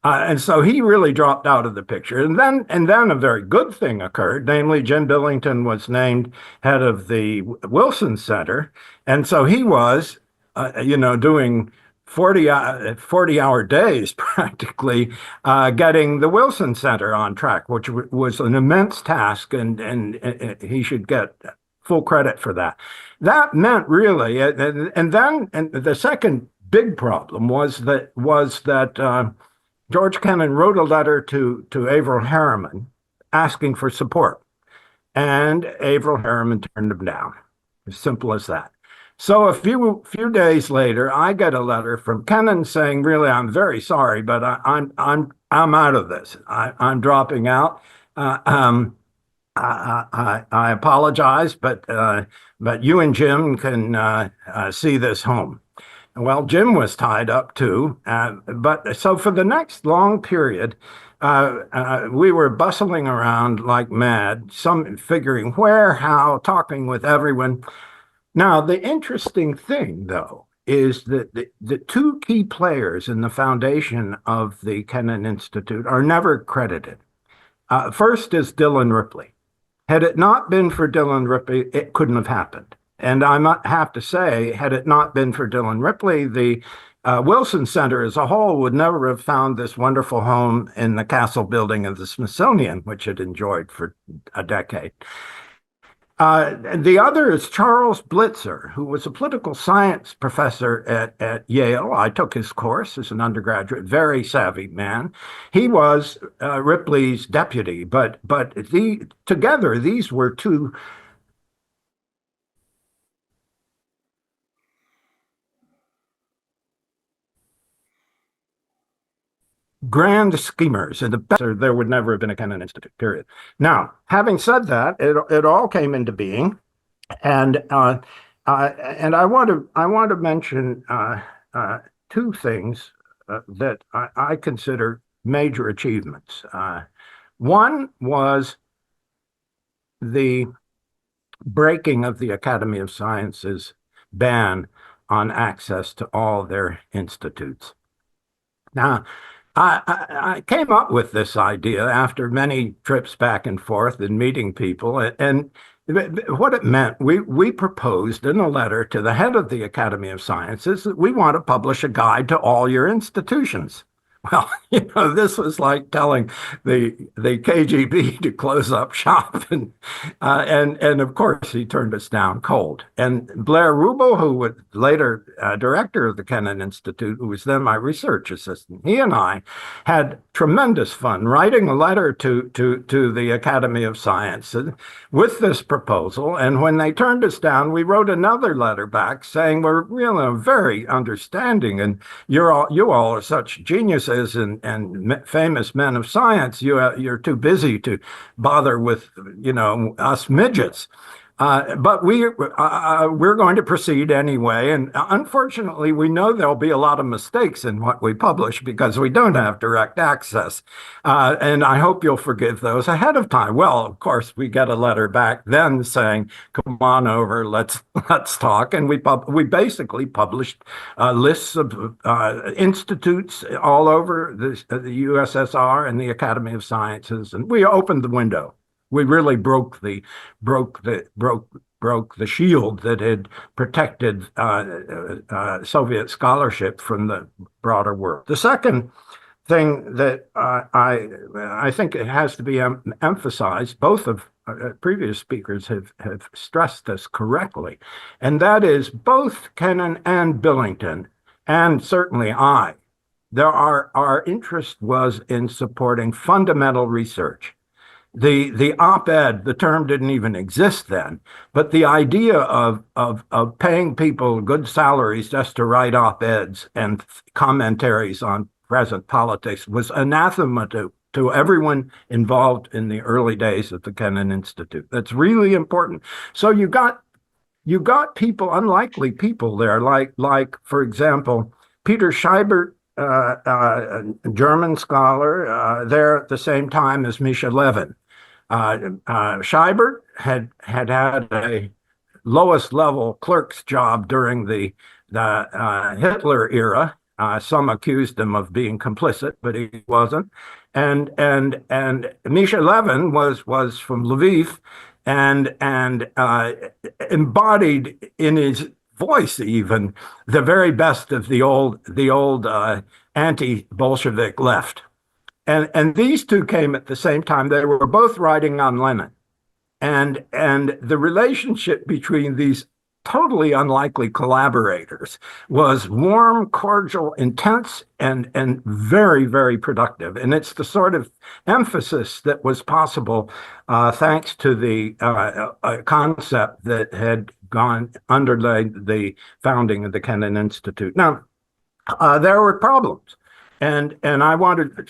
And so he really dropped out of the picture. And then a very good thing occurred, namely Jim Billington was named head of the Wilson Center. And so he was, doing 40-hour days practically, getting the Wilson Center on track, which was an immense task, and he should get full credit for that. That meant really, and the second big problem was that George Kennan wrote a letter to Averell Harriman asking for support. And Averell Harriman turned him down. As simple as that. So a few days later, I get a letter from Kennan saying, "Really, I'm very sorry, but I'm out of this. I'm dropping out. I apologize, but you and Jim can see this home." Well, Jim was tied up too, but so for the next long period, we were bustling around like mad, some figuring where, how, talking with everyone. Now, the interesting thing, though, is that the two key players in the foundation of the Kennan Institute are never credited. First is Dillon Ripley. Had it not been for Dillon Ripley, it couldn't have happened. And I might have to say, had it not been for Dillon Ripley, the Wilson Center as a whole would never have found this wonderful home in the Castle building of the Smithsonian, which it enjoyed for a decade. The other is Charles Blitzer, who was a political science professor at Yale. I took his course as an undergraduate, very savvy man. He was Ripley's deputy, but together these were two grand schemers, and there would never have been a Kennan Institute, period. Now, having said that, it all came into being, and I want to mention two things that I consider major achievements. One was the breaking of the Academy of Sciences ban on access to all their institutes. Now, I came up with this idea after many trips back and forth and meeting people, and what it meant, we proposed in a letter to the head of the Academy of Sciences that we want to publish a guide to all your institutions. Well, this was like telling the KGB to close up shop, and of course he turned us down cold. And Blair Rubel, who was later director of the Kennan Institute, who was then my research assistant, he and I had tremendous fun writing a letter to the Academy of Sciences with this proposal. And when they turned us down, we wrote another letter back saying, "We're really very understanding, and you all are such geniuses and famous men of science. You're too busy to bother with us midgets. But we're going to proceed anyway. And unfortunately, we know there'll be a lot of mistakes in what we publish because we don't have direct access. And I hope you'll forgive those ahead of time." Well, of course, we get a letter back then saying, "Come on over, let's talk." And we basically published lists of institutes all over the USSR and the Academy of Sciences, and we opened the window. We really broke the shield that had protected Soviet scholarship from the broader world. The second thing that I think it has to be emphasized, both of previous speakers have stressed this correctly, and that is both Kennan and Billington, and certainly our interest was in supporting fundamental research. The op-ed, the term didn't even exist then, but the idea of paying people good salaries just to write op-eds and commentaries on present politics was anathema to everyone involved in the early days at the Kennan Institute. That's really important. So you got people, unlikely people there, like for example, Peter Scheibert, a German scholar, there at the same time as Misha Levin. Scheibert had a lowest level clerk's job during the Hitler era. Some accused him of being complicit, but he wasn't. And Misha Levin was from Lviv, and embodied in his voice even the very best of the old anti-Bolshevik left. And these two came at the same time. They were both writing on Lenin. And the relationship between these totally unlikely collaborators, was warm, cordial, intense, and very, very productive. And it's the sort of emphasis that was possible thanks to the concept that had underlaid the founding of the Kennan Institute. Now, there were problems, and I wanted to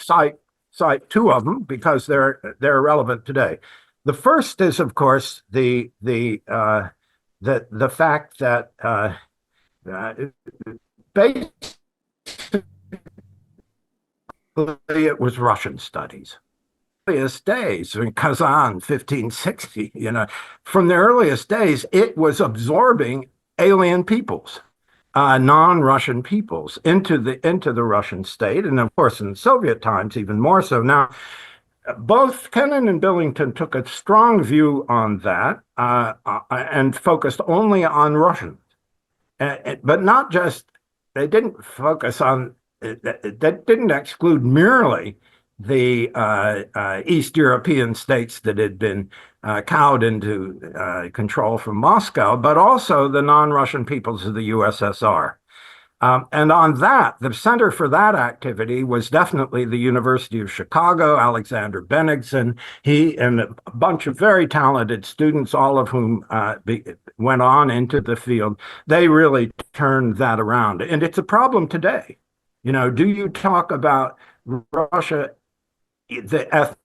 cite two of them because they're relevant today. The first is, of course, the fact that basically it was Russian studies. Earliest days in Kazan, 1560, from the earliest days, it was absorbing alien peoples, non-Russian peoples into the Russian state, and of course in Soviet times even more so. Now, both Kennan and Billington took a strong view on that and focused only on Russians, but not just. They didn't focus on. That didn't exclude merely the East European states that had been cowed into control from Moscow, but also the non-Russian peoples of the USSR. And on that, the center for that activity was definitely the University of Chicago, Alexander Bennigsen. He and a bunch of very talented students, all of whom went on into the field, they really turned that around. And it's a problem today. Do you talk about Russia, the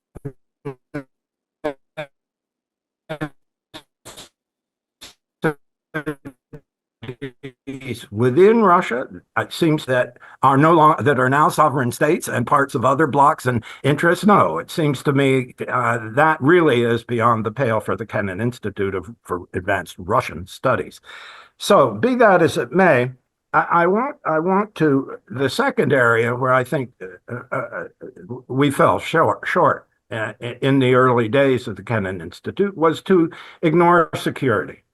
within Russia, it seems that are now sovereign states and parts of other blocs and interests? No, it seems to me that really is beyond the pale for the Kennan Institute for Advanced Russian Studies. So, be that as it may, I want to the second area where I think we fell short in the early days of the Kennan Institute was to ignore security.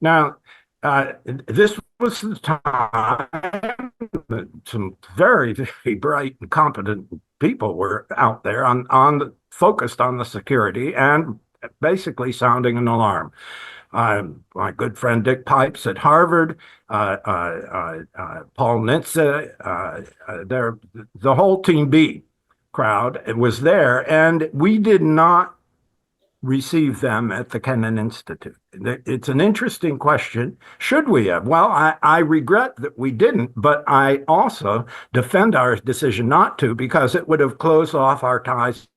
Now, this was the time that some very, very bright and competent people were out there focused on the security and basically sounding an alarm. My good friend Dick Pipes at Harvard, Paul Nitze, the whole Team B crowd was there, and we did not receive them at the Kennan Institute. It's an interesting question. Should we have? Well, I regret that we didn't, but I also defend our decision not to because it would have closed off our ties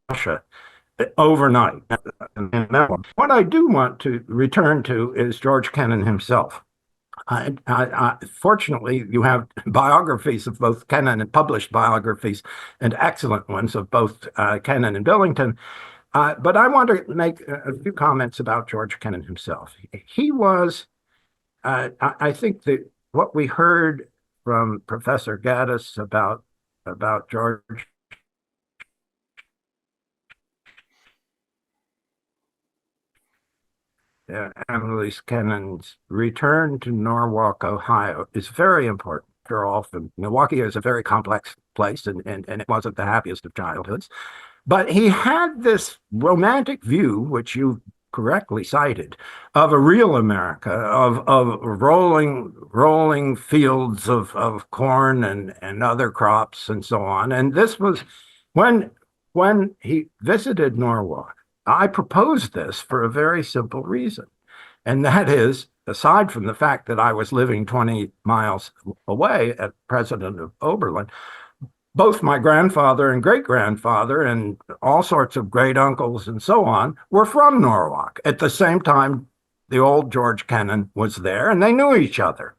Russia overnight. What I do want to return to is George Kennan himself. Fortunately, you have biographies of both Kennan and published biographies and excellent ones of both Kennan and Billington. But I want to make a few comments about George Kennan himself. He was, I think that what we heard from Professor Gaddis about George Annalise Kennan's return to Norwalk, Ohio, is very important. After all, Milwaukee is a very complex place, and it wasn't the happiest of childhoods. But he had this romantic view, which you correctly cited, of a real America, of rolling fields of corn and other crops and so on. And this was when he visited Norwalk. I proposed this for a very simple reason, and that is, aside from the fact that I was living 20 miles away at President of Oberlin, both my grandfather and great-grandfather and all sorts of great-uncles and so on were from Norwalk. At the same time, the old George Kennan was there, and they knew each other.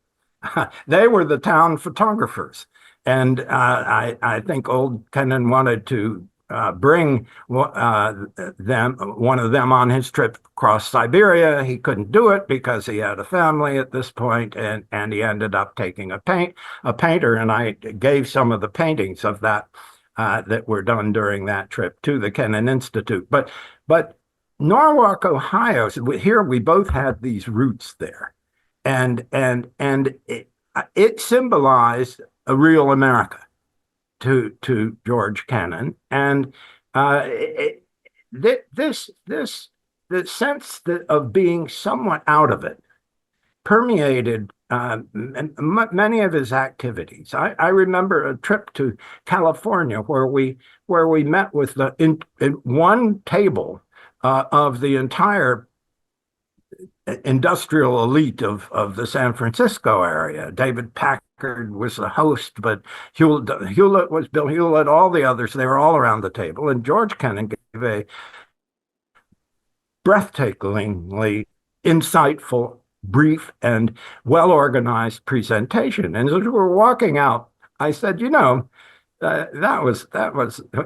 They were the town photographers, and I think old Kennan wanted to bring one of them on his trip across Siberia. He couldn't do it because he had a family at this point, and he ended up taking a painter, and I gave some of the paintings of that that were done during that trip to the Kennan Institute. But Norwalk, Ohio, here we both had these roots there, and it symbolized a real America to George Kennan, and this the sense of being somewhat out of it permeated many of his activities. I remember a trip to California where we met with in one table of the entire industrial elite of the San Francisco area. David Packard was the host, but Hewlett was Bill Hewlett, all the others, they were all around the table. And George Kennan gave a breathtakingly insightful, brief, and well-organized presentation. And as we were walking out, I said, that was,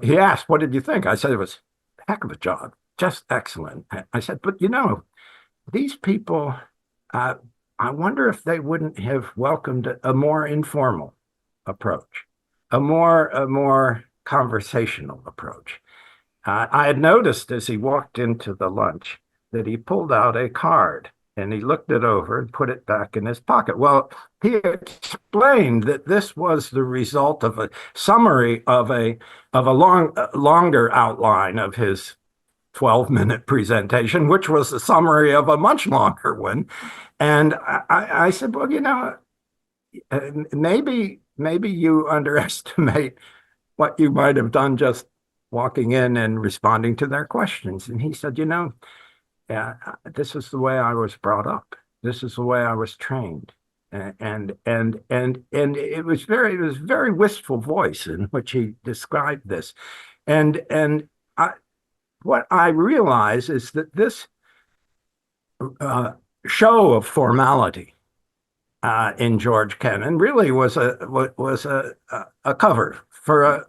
he asked, what did you think? I said, it was a heck of a job, just excellent. I said, but these people, I wonder if they wouldn't have welcomed a more informal approach, a more conversational approach. I had noticed as he walked into the lunch that he pulled out a card and he looked it over and put it back in his pocket. Well, he explained that this was the result of a summary of a longer outline of his 12-minute presentation, which was a summary of a much longer one. And I said, well, maybe you underestimate what you might have done just walking in and responding to their questions. And he said, this is the way I was brought up. This is the way I was trained. And it was very wistful voice in which he described this. What I realize is that this show of formality in George Kennan really was a cover for a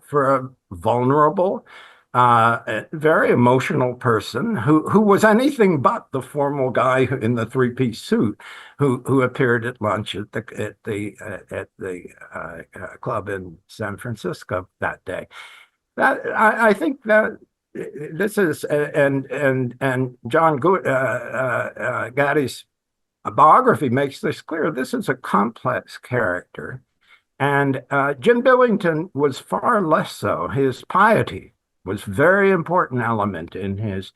vulnerable, very emotional person who was anything but the formal guy in the three-piece suit who appeared at lunch at the club in San Francisco that day. That I think that this is and John Gaddy's biography makes this clear. This is a complex character, and Jim Billington was far less so. His piety was a very important element in his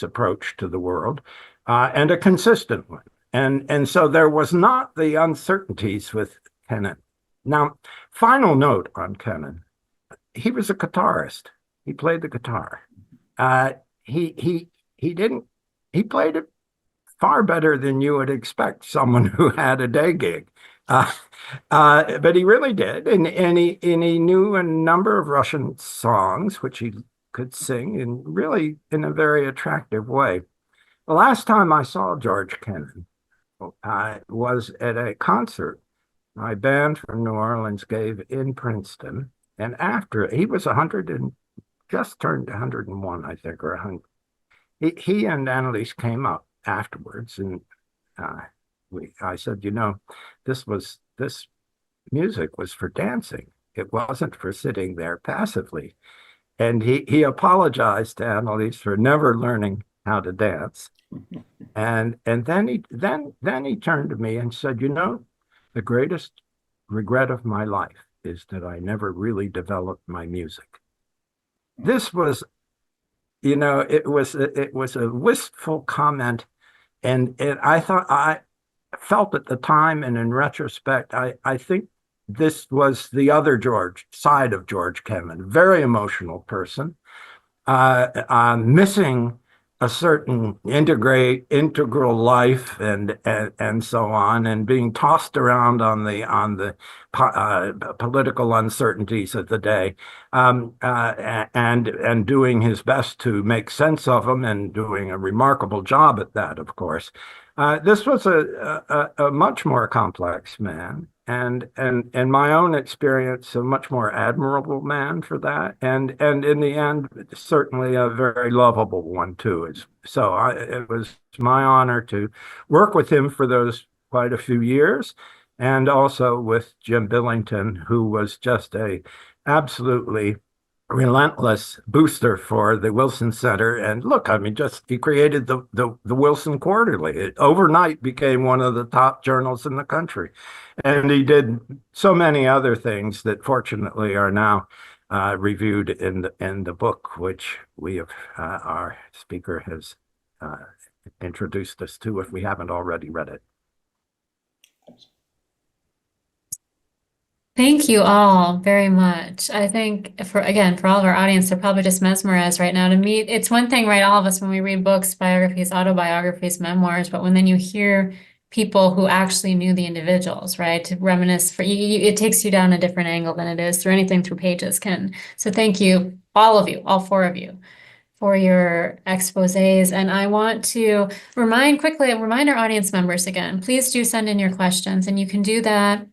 approach to the world, and a consistent one. And so there was not the uncertainties with Kennan. Now, final note on Kennan: he was a guitarist. He played the guitar. He played it far better than you would expect someone who had a day gig. But he really did. And he knew a number of Russian songs, which he could sing in a very attractive way. The last time I saw George Kennan was at a concert my band from New Orleans gave in Princeton. And after he was 100 and just turned 101, I think, or 100. He and Annalise came up afterwards, and I said, this music was for dancing. It wasn't for sitting there passively. And he apologized to Annalise for never learning how to dance. And then he turned to me and said, the greatest regret of my life is that I never really developed my music. This was, it was a wistful comment, and I felt at the time, and in retrospect, I think this was the other side of George Kennan, very emotional person, missing a certain integral life and so on, and being tossed around on the political uncertainties of the day, and doing his best to make sense of them, and doing a remarkable job at that, of course. This was a much more complex man, and in my own experience, a much more admirable man for that, and in the end, certainly a very lovable one too. So it was my honor to work with him for those quite a few years, and also with Jim Billington, who was just a absolutely relentless booster for the Wilson Center. And look, I mean, just he created the Wilson Quarterly. It overnight became one of the top journals in the country. And he did so many other things that fortunately are now reviewed in the book, which we have our speaker has introduced us to if we haven't already read it. Thank you all very much. I think for all of our audience, they're probably just mesmerized right now to meet. It's one thing, right? All of us, when we read books, biographies, autobiographies, memoirs, but when then you hear people who actually knew the individuals, right? To reminisce for you, it takes you down a different angle than it is through anything through pages can. So thank you, all of you, all four of you, for your exposés. And I want to remind our audience members again, please do send in your questions, and you can do that.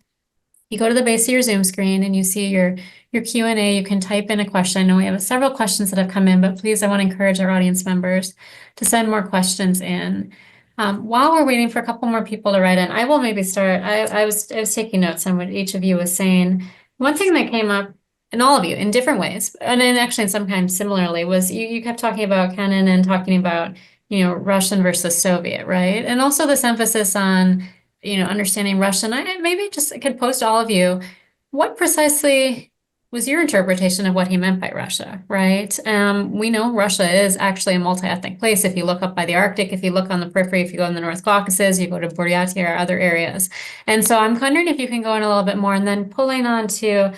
You go to the base of your Zoom screen and you see your Q&A. You can type in a question. I know we have several questions that have come in, but please, I want to encourage our audience members to send more questions in. While we're waiting for a couple more people to write in, I will maybe start. I was taking notes on what each of you was saying. One thing that came up in all of you in different ways, and then actually sometimes similarly, was you kept talking about Kennan and talking about, Russian versus Soviet, right? And also this emphasis on understanding Russian. I maybe just could post to all of you, what precisely was your interpretation of what he meant by Russia, right? We know Russia is actually a multi-ethnic place. If you look up by the Arctic, if you look on the periphery, if you go in the North Caucasus, you go to Buryatia or other areas. And so I'm wondering if you can go in a little bit more, and then pulling on to,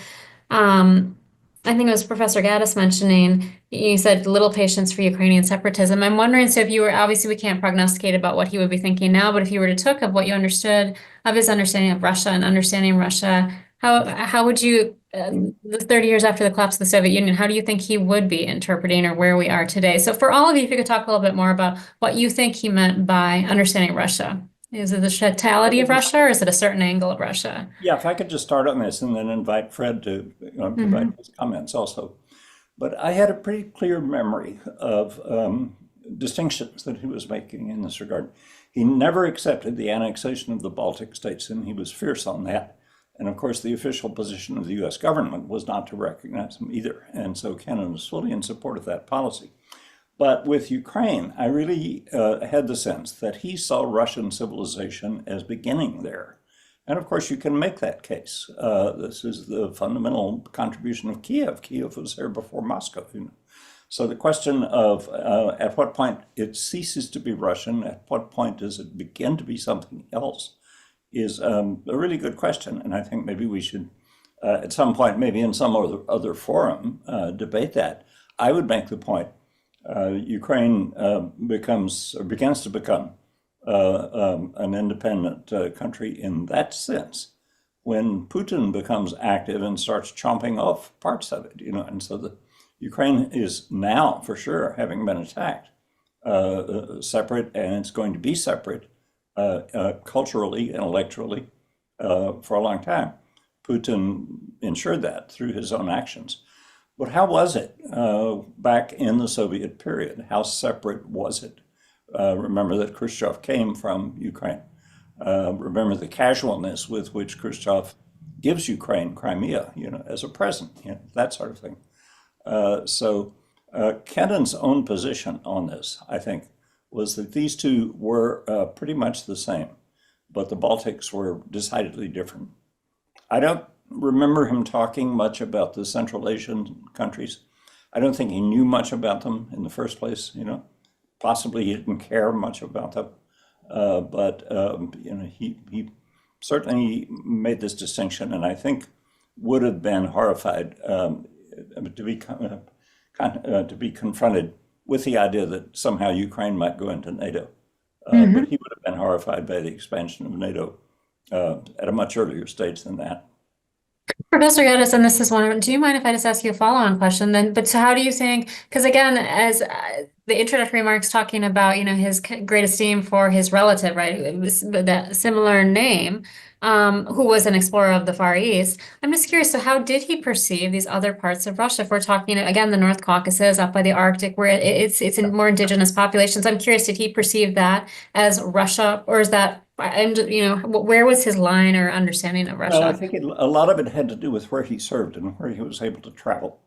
I think it was Professor Gaddis mentioning, you said little patience for Ukrainian separatism. I'm wondering, so if you were, obviously we can't prognosticate about what he would be thinking now, but if you were to took of what you understood of his understanding of Russia and understanding Russia, how would you, the 30 years after the collapse of the Soviet Union, how do you think he would be interpreting or where we are today? So for all of you, if you could talk a little bit more about what you think he meant by understanding Russia. Is it the totality of Russia, or is it a certain angle of Russia? Yeah, if I could just start on this and then invite Fred to provide his comments also. But I had a pretty clear memory of distinctions that he was making in this regard. He never accepted the annexation of the Baltic states, and he was fierce on that. And of course, the official position of the US government was not to recognize them either. And so Kennan was fully in support of that policy. But with Ukraine, I really had the sense that he saw Russian civilization as beginning there. And of course, you can make that case. This is the fundamental contribution of Kiev. Kiev was there before Moscow. So the question of at what point it ceases to be Russian, at what point does it begin to be something else, is a really good question. And I think maybe we should, at some point, maybe in some other forum, debate that. I would make the point Ukraine begins to become an independent country in that sense when Putin becomes active and starts chomping off parts of it, and so the Ukraine is now for sure, having been attacked, separate, and it's going to be separate culturally, intellectually, for a long time. Putin ensured that through his own actions. But how was it back in the Soviet period? How separate was it? Remember that Khrushchev came from Ukraine. Remember the casualness with which Khrushchev gives Ukraine Crimea, as a present, that sort of thing. So Kennan's own position on this, I think, was that these two were pretty much the same, but the Baltics were decidedly different. I don't remember him talking much about the Central Asian countries. I don't think he knew much about them in the first place, Possibly he didn't care much about them. But he certainly made this distinction, and I think would have been horrified to be confronted with the idea that somehow Ukraine might go into NATO. But he would have been horrified by the expansion of NATO at a much earlier stage than that. Professor Gaddis, and this is one, do you mind if I just ask you a follow-on question then? But so how do you think, because again, as the introductory remarks talking about, his great esteem for his relative, right, that similar name, who was an explorer of the Far East. I'm just curious, so how did he perceive these other parts of Russia? If we're talking, again, the North Caucasus, up by the Arctic, where it's in more indigenous populations. I'm curious, did he perceive that as Russia, or is that, where was his line or understanding of Russia? Well, I think a lot of it had to do with where he served and where he was able to travel.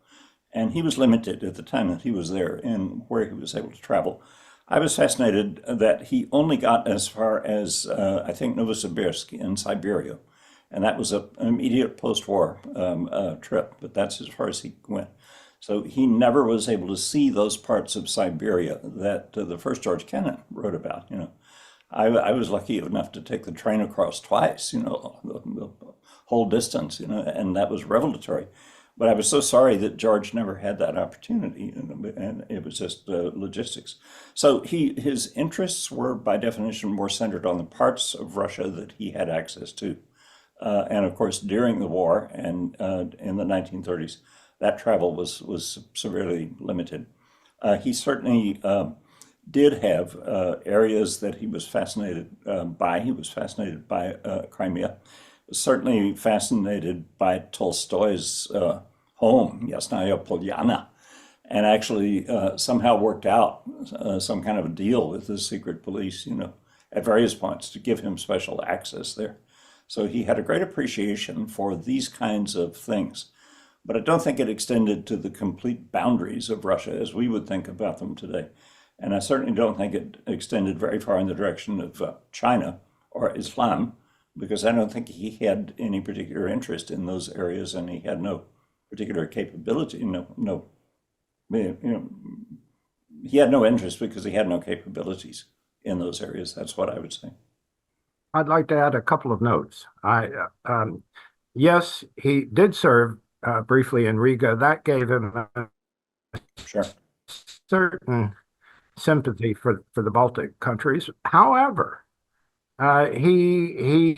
And he was limited at the time that he was there in where he was able to travel. I was fascinated that he only got as far as, I think, Novosibirsk in Siberia. And that was an immediate post-war trip, but that's as far as he went. So he never was able to see those parts of Siberia that the first George Kennan wrote about. I was lucky enough to take the train across twice, the whole distance, and that was revelatory. But I was so sorry that George never had that opportunity, and it was just logistics. So his interests were, by definition, more centered on the parts of Russia that he had access to. And of course, during the war and in the 1930s, that travel was severely limited. He certainly did have areas that he was fascinated by. He was fascinated by Crimea, certainly fascinated by Tolstoy's home, Yasnaya Polyana, and actually somehow worked out some kind of a deal with the secret police, at various points to give him special access there. So he had a great appreciation for these kinds of things. But I don't think it extended to the complete boundaries of Russia as we would think about them today. And I certainly don't think it extended very far in the direction of China or Islam, because I don't think he had any particular interest in those areas, and he had no particular capability. He had no interest because he had no capabilities in those areas. That's what I would say. I'd like to add a couple of notes. Yes, he did serve briefly in Riga. That gave him a Sure. certain sympathy for the Baltic countries. However, he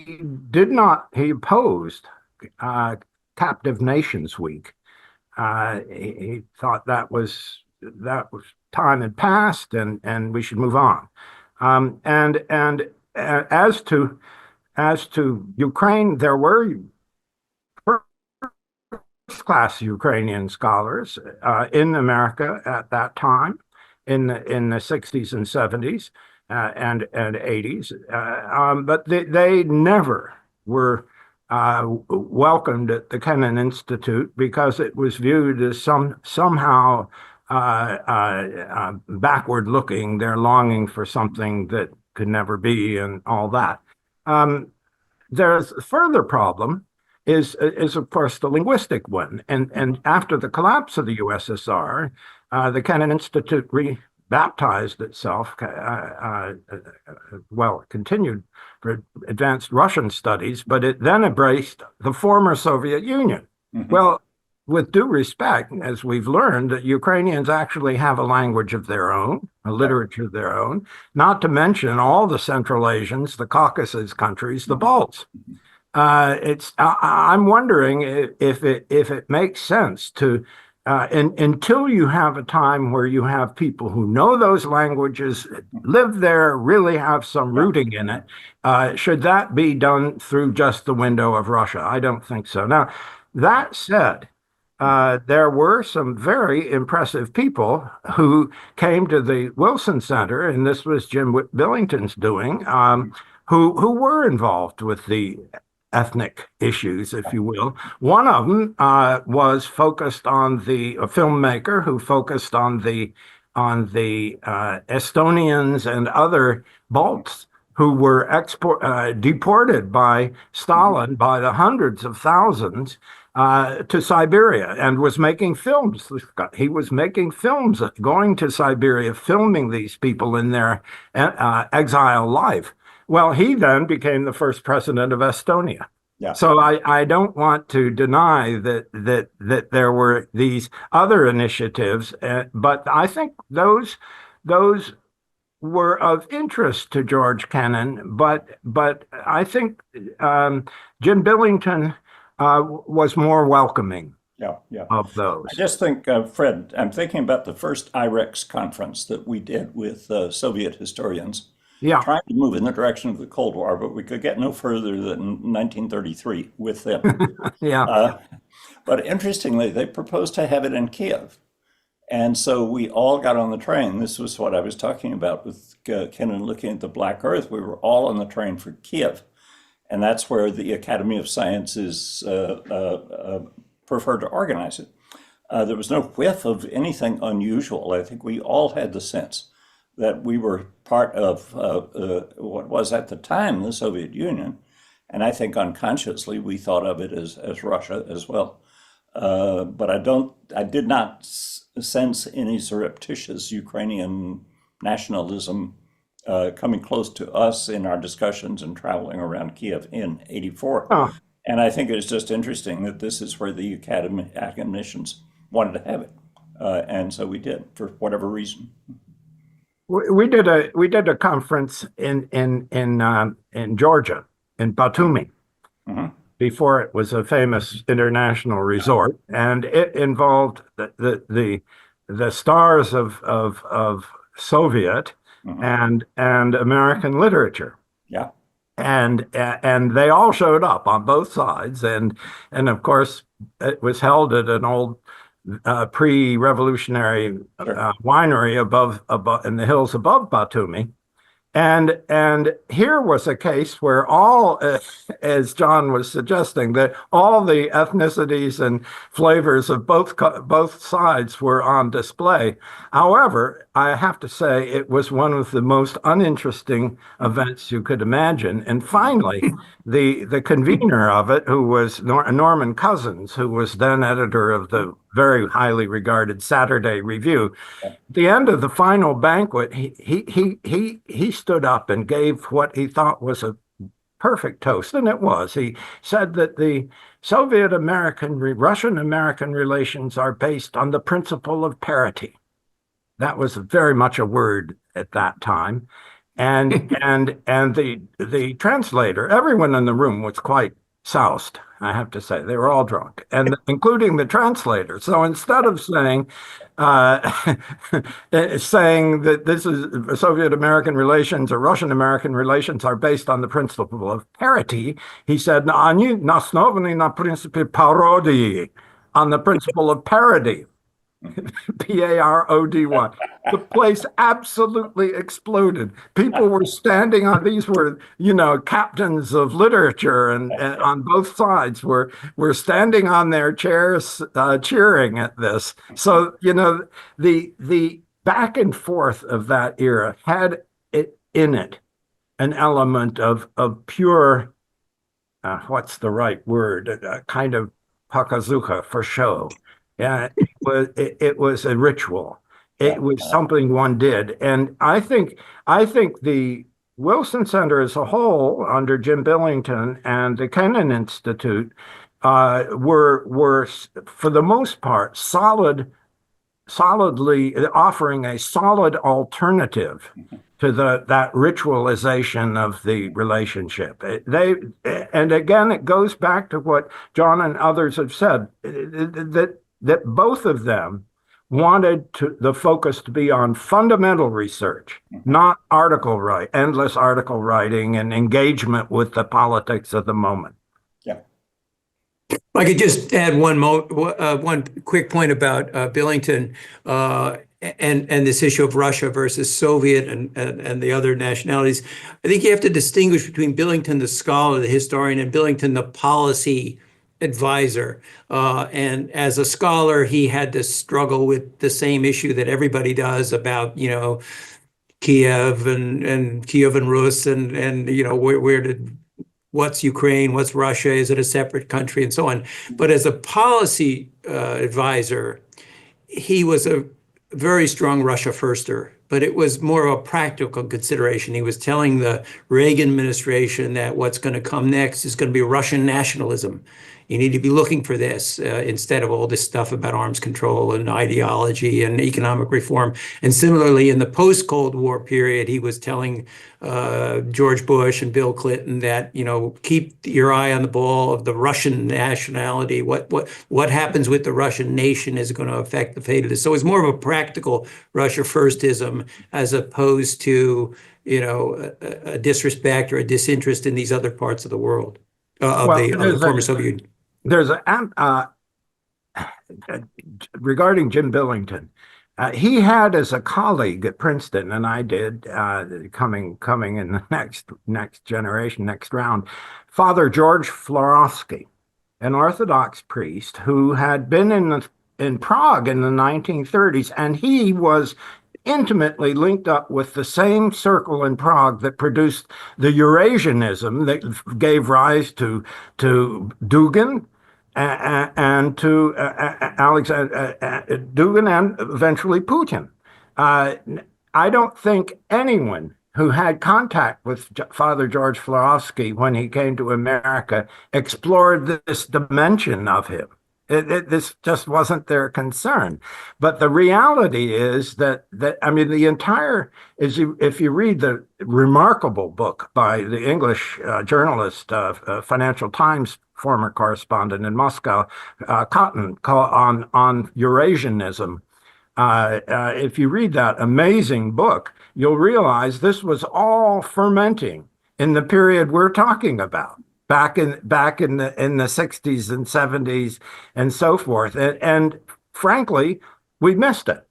opposed Captive Nations Week. He thought that was time had passed and we should move on. And as to Ukraine, there were first-class Ukrainian scholars in America at that time, in the 60s and 70s and 80s, but they never were welcomed at the Kennan Institute because it was viewed as somehow backward-looking. They're longing for something that could never be, and all that. There's a further problem is of course the linguistic one, and after the collapse of the USSR, the Kennan Institute rebaptized itself, continued for advanced Russian studies, but it then embraced the former Soviet Union. Mm-hmm. Well, with due respect, as we've learned, that Ukrainians actually have a language of their own, a literature of their own, not to mention all the Central Asians, the Caucasus countries, the Balts. I'm wondering if it makes sense to, until you have a time where you have people who know those languages, live there, really have some rooting in it, should that be done through just the window of Russia? I don't think so. Now, that said, there were some very impressive people who came to the Wilson Center, and this was Jim Billington's doing, who were involved with the ethnic issues, if you will. One of them was focused on a filmmaker who focused on the Estonians and other Balts who were deported by Stalin by the hundreds of thousands to Siberia, and was making films. He was making films going to Siberia, filming these people in their exile life. Well, he then became the first president of Estonia. Yeah. So I don't want to deny that there were these other initiatives, but I think those were of interest to George Kennan. But I think Jim Billington was more welcoming. Yeah. Of those. I just think, Fred, I'm thinking about the first IREX conference that we did with Soviet historians. Yeah. Trying to move in the direction of the Cold War, but we could get no further than 1933 with them. Yeah. But interestingly, they proposed to have it in Kiev. And so we all got on the train. This was what I was talking about with Kennan looking at the Black Earth. We were all on the train for Kiev. And that's where the Academy of Sciences preferred to organize it. There was no whiff of anything unusual. I think we all had the sense that we were part of what was at the time the Soviet Union. And I think unconsciously we thought of it as Russia as well. But I did not sense any surreptitious Ukrainian nationalism coming close to us in our discussions and traveling around Kiev in '84. Oh, And I think it's just interesting that this is where the academicians wanted to have it. And so we did, for whatever reason. we did a conference in Georgia, in Batumi, Mhm. before it was a famous international resort, and it involved the stars of Soviet Mhm. and American literature. Yeah. And they all showed up on both sides, and of course it was held at an old pre-revolutionary Sure. winery above in the hills above Batumi. And here was a case where all, as John was suggesting, that all the ethnicities and flavors of both sides were on display. However, I have to say it was one of the most uninteresting events you could imagine. And finally, the convener of it, who was Norman Cousins, who was then editor of the very highly regarded Saturday Review, at the end of the final banquet, he stood up and gave what he thought was a perfect toast, and it was. He said that the Russian-American relations are based on the principle of parity. That was very much a word at that time, and the translator, everyone in the room was quite soused, I have to say. They were all drunk, and including the translator. So instead of saying saying that this is Soviet-American relations or Russian-American relations are based on the principle of parity, he said, "Они основаны на принципе пародии," on the principle of parody. Parody. The place absolutely exploded. People were standing on, these were, captains of literature, and on both sides were standing on their chairs cheering at this. So, the back and forth of that era had in it an element of pure, what's the right word, a kind of pokazucha, for show. Yeah, it was a ritual. It was something one did. And I think the Wilson Center as a whole, under Jim Billington and the Kennan Institute, were for the most part solidly offering a solid alternative to that ritualization of the relationship. And again, it goes back to what John and others have said, that both of them wanted the focus to be on fundamental research, not endless article writing and engagement with the politics of the moment. Yeah. I could just add one quick point about Billington and this issue of Russia versus Soviet and the other nationalities. I think you have to distinguish between Billington, the scholar, the historian, and Billington, the policy advisor. And as a scholar, he had to struggle with the same issue that everybody does about, Kiev and Rus and where did, what's Ukraine, what's Russia, is it a separate country, and so on. But as a policy advisor, he was a very strong Russia firster, but it was more of a practical consideration. He was telling the Reagan administration that what's going to come next is going to be Russian nationalism. You need to be looking for this instead of all this stuff about arms control and ideology and economic reform. And similarly, in the post-Cold War period, he was telling George Bush and Bill Clinton that, keep your eye on the ball of the Russian nationality. What happens with the Russian nation is going to affect the fate of this. So it's more of a practical Russia firstism as opposed to, a disrespect or a disinterest in these other parts of the world, of the former Soviet Union. There's regarding Jim Billington, he had as a colleague at Princeton, and I did, coming in the next generation, next round, Father George Florovsky, an Orthodox priest who had been in the in Prague in the 1930s, and he was intimately linked up with the same circle in Prague that produced the Eurasianism that gave rise to Dugin and to Alexander Dugin and eventually Putin. I don't think anyone who had contact with Father George Florovsky when he came to America explored this dimension of him. This just wasn't their concern. But the reality is that I mean, the entire, if you read the remarkable book by the English journalist, Financial Times former correspondent in Moscow, Cotton, on Eurasianism, if you read that amazing book, you'll realize this was all fermenting in the period we're talking about. Back in the 60s and 70s and so forth. And frankly, we missed it.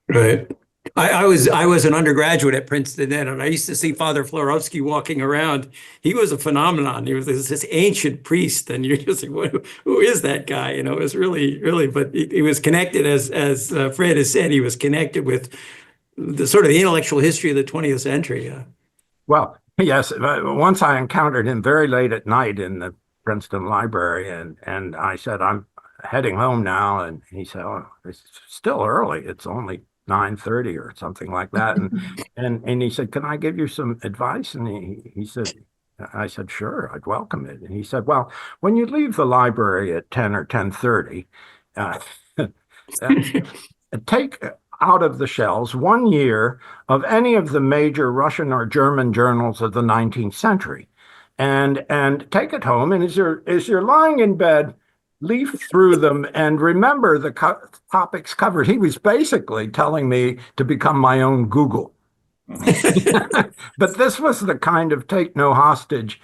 Right. I was an undergraduate at Princeton then, and I used to see Father Florovsky walking around. He was a phenomenon. He was this ancient priest, and you're just like, who is that guy? You know, it was really, but he was connected, as Fred has said, he was connected with the sort of the intellectual history of the 20th century. Yeah. Well, yes, once I encountered him very late at night in the Princeton library, and I said, I'm heading home now. And he said, oh, it's still early. It's only 9:30 or something like that. And he said, can I give you some advice? And he said, I said, sure, I'd welcome it. And he said, well, when you leave the library at 10 or 10:30, take out of the shelves 1 year of any of the major Russian or German journals of the 19th century, and take it home. And as you're lying in bed, leaf through them and remember the topics covered. He was basically telling me to become my own Google. But this was the kind of take no hostage,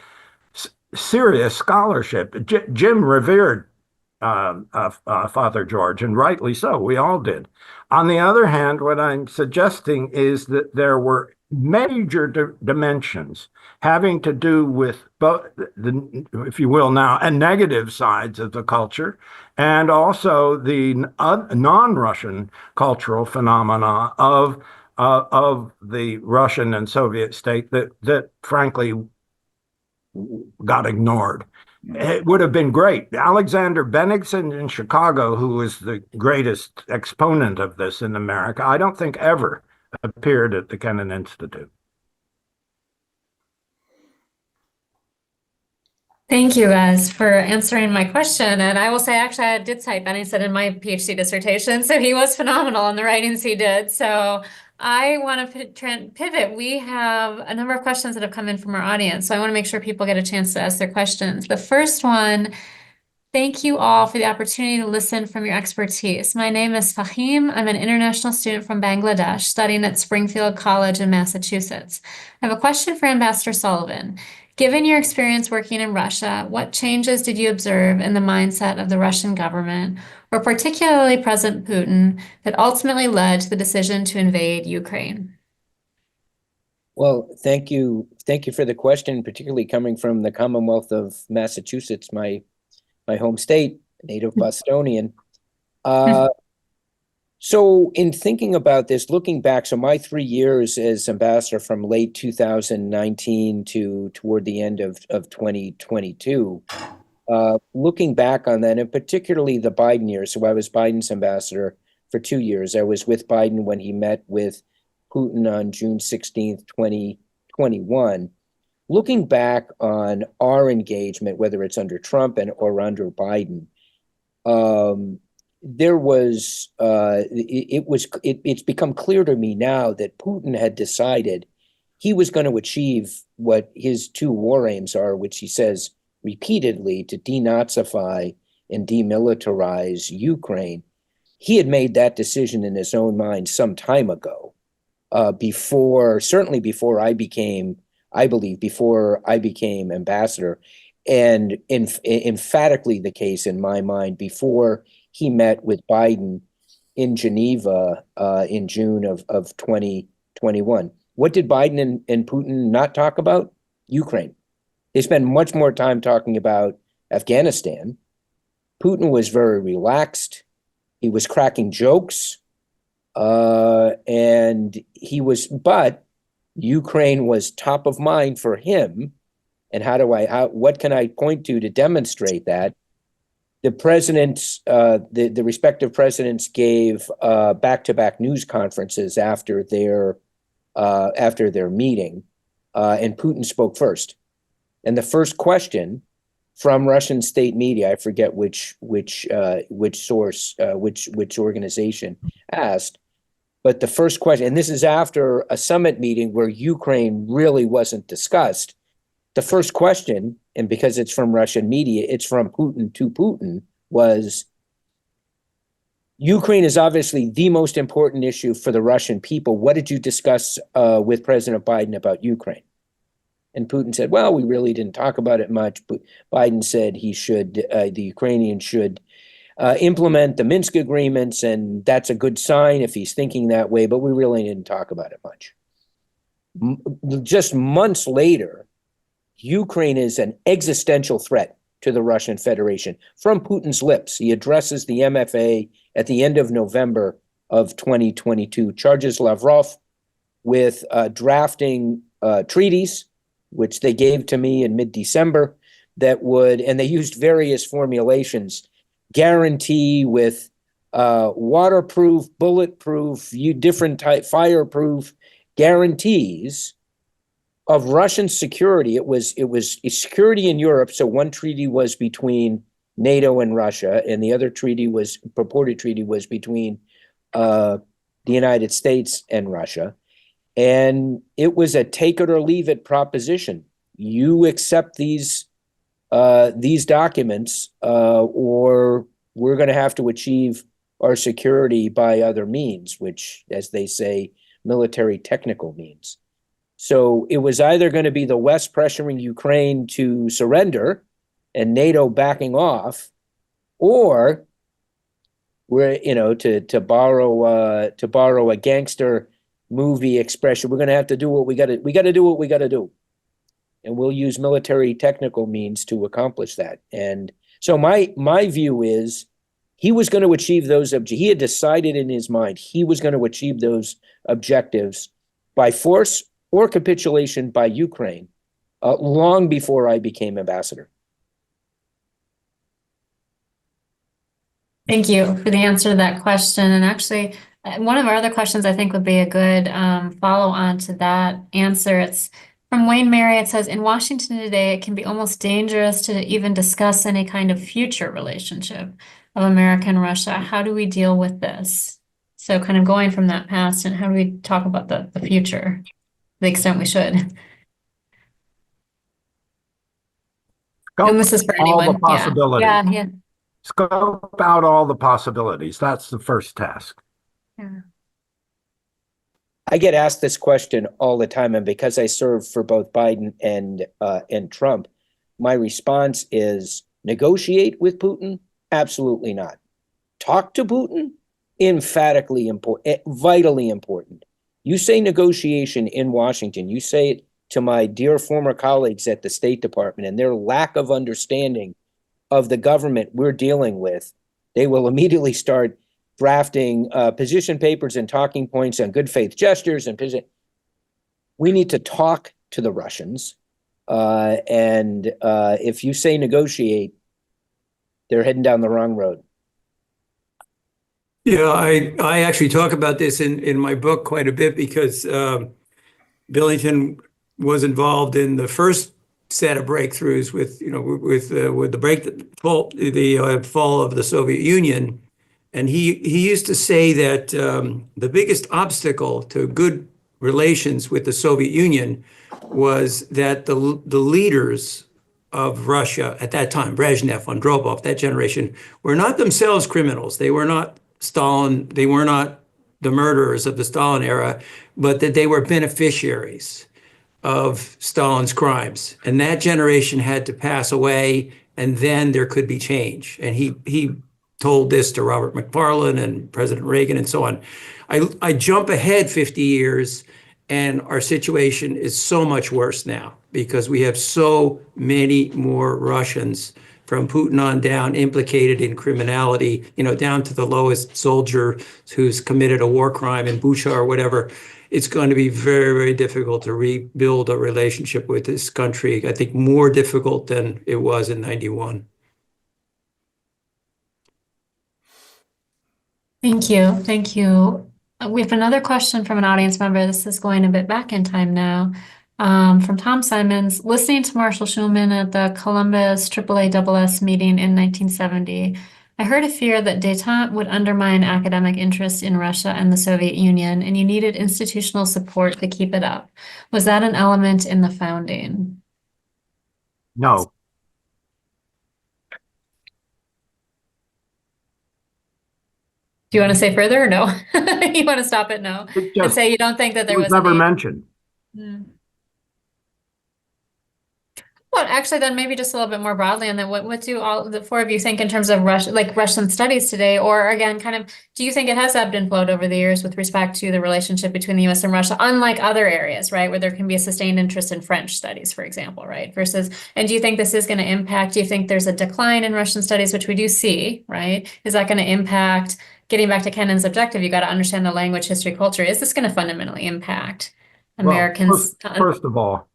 serious scholarship. Jim revered Father George, and rightly so. We all did. On the other hand, what I'm suggesting is that there were major dimensions having to do with both the, if you will now, and negative sides of the culture, and also the non-Russian cultural phenomena of the Russian and Soviet state that frankly got ignored. It would have been great. Alexander Bennigsen in Chicago, who was the greatest exponent of this in America, I don't think ever appeared at the Kennan Institute. Thank you guys for answering my question. And I will say, actually, I did cite Bennigsen in my PhD dissertation, so he was phenomenal in the writings he did. So I want to pivot. We have a number of questions that have come in from our audience, so I want to make sure people get a chance to ask their questions. The first one, thank you all for the opportunity to listen from your expertise. My name is Fahim. I'm an international student from Bangladesh studying at Springfield College in Massachusetts. I have a question for Ambassador Sullivan. Given your experience working in Russia, what changes did you observe in the mindset of the Russian government, or particularly President Putin, that ultimately led to the decision to invade Ukraine? Well, thank you. Thank you for the question, particularly coming from the Commonwealth of Massachusetts, my home state, native Bostonian. So in thinking about this, looking back, so my 3 years as ambassador from late 2019 to toward the end of 2022, looking back on that, and particularly the Biden years, so I was Biden's ambassador for 2 years. I was with Biden when he met with Putin on June 16th, 2021. Looking back on our engagement, whether it's under Trump or under Biden, there was it's become clear to me now that Putin had decided he was going to achieve what his two war aims are, which he says repeatedly, to denazify and demilitarize Ukraine. He had made that decision in his own mind some time ago, certainly before I became ambassador, and emphatically the case in my mind before he met with Biden in Geneva in June of 2021. What did Biden and Putin not talk about? Ukraine. They spend much more time talking about Afghanistan Putin was very relaxed. He was cracking jokes. But Ukraine was top of mind for him. And what can I point to demonstrate that? The presidents, the respective presidents gave back-to-back news conferences after their meeting, and Putin spoke first. And the first question from Russian state media, I forget which source, which organization asked, but the first question, and this is after a summit meeting where Ukraine really wasn't discussed. The first question, and because it's from Russian media, it's from Putin to Putin, was Ukraine is obviously the most important issue for the Russian people. What did you discuss with President Biden about Ukraine? And Putin said, well, we really didn't talk about it much. But Biden said the Ukrainians should implement the Minsk agreements, and that's a good sign if he's thinking that way, but we really didn't talk about it much. Just months later, Ukraine is an existential threat to the Russian Federation. From Putin's lips, he addresses the MFA at the end of November of 2022, charges Lavrov with drafting treaties, which they gave to me in mid-December, and they used various formulations, guarantee with waterproof, bulletproof, different type, fireproof guarantees of Russian security. It was security in Europe. So one treaty was between NATO and Russia, and the other purported treaty was between the United States and Russia. And it was a take it or leave it proposition. You accept these documents, or we're going to have to achieve our security by other means, which, as they say, military technical means. So it was either going to be the West pressuring Ukraine to surrender and NATO backing off, or to borrow a gangster movie expression, we're going to have to do what we got to do what we got to do. And we'll use military technical means to accomplish that. And so my view is he was going to achieve those he had decided in his mind he was going to achieve those objectives by force or capitulation by Ukraine long before I became ambassador. Thank you for the answer to that question. And actually, one of our other questions I think would be a good follow-on to that answer. It's from Wayne Mary. It says, in Washington today, it can be almost dangerous to even discuss any kind of future relationship of America and Russia. How do we deal with this? So kind of going from that past, and how do we talk about the future to the extent we should? And this is for anyone. All the possibilities. Yeah. Scope out all the possibilities. That's the first task. Yeah. I get asked this question all the time, and because I serve for both Biden and Trump, my response is negotiate with Putin? Absolutely not. Talk to Putin? Emphatically important, vitally important. You say negotiation in Washington, you say it to my dear former colleagues at the State Department, and their lack of understanding of the government we're dealing with, they will immediately start drafting position papers and talking points on good faith gestures we need to talk to the Russians. And if you say negotiate, they're heading down the wrong road. Yeah, I actually talk about this in my book quite a bit because Billington was involved in the first set of breakthroughs with the fall of the Soviet Union. And he used to say that the biggest obstacle to good relations with the Soviet Union was that the leaders of Russia at that time, Brezhnev, Andropov, that generation, were not themselves criminals. They were not Stalin. They were not the murderers of the Stalin era, but that they were beneficiaries of Stalin's crimes. And that generation had to pass away, and then there could be change. And he told this to Robert McFarlane and President Reagan and so on. I jump ahead 50 years, and our situation is so much worse now because we have so many more Russians from Putin on down implicated in criminality, down to the lowest soldier who's committed a war crime in Bucha or whatever. It's going to be very, very difficult to rebuild a relationship with this country. I think more difficult than it was in 91. Thank you. Thank you. We have another question from an audience member. This is going a bit back in time now. From Tom Simons, listening to Marshall Schulman at the Columbus AAASS meeting in 1970, I heard a fear that détente would undermine academic interest in Russia and the Soviet Union, and you needed institutional support to keep it up. Was that an element in the founding? No. Do you want to say further or no? You want to stop at no and say you don't think that there was never any... mentioned. Well, actually, then maybe just a little bit more broadly, and then what do all the four of you think in terms of Russian studies today? Or again, kind of, do you think it has ebbed and flowed over the years with respect to the relationship between the US and Russia, unlike other areas, right, where there can be a sustained interest in French studies, for example, right? And do you think this is going to impact, do you think there's a decline in Russian studies, which we do see, right? Is that going to impact, getting back to Kennan's objective, you got to understand the language, history, culture. Is this going to fundamentally impact Americans? Well, first of all,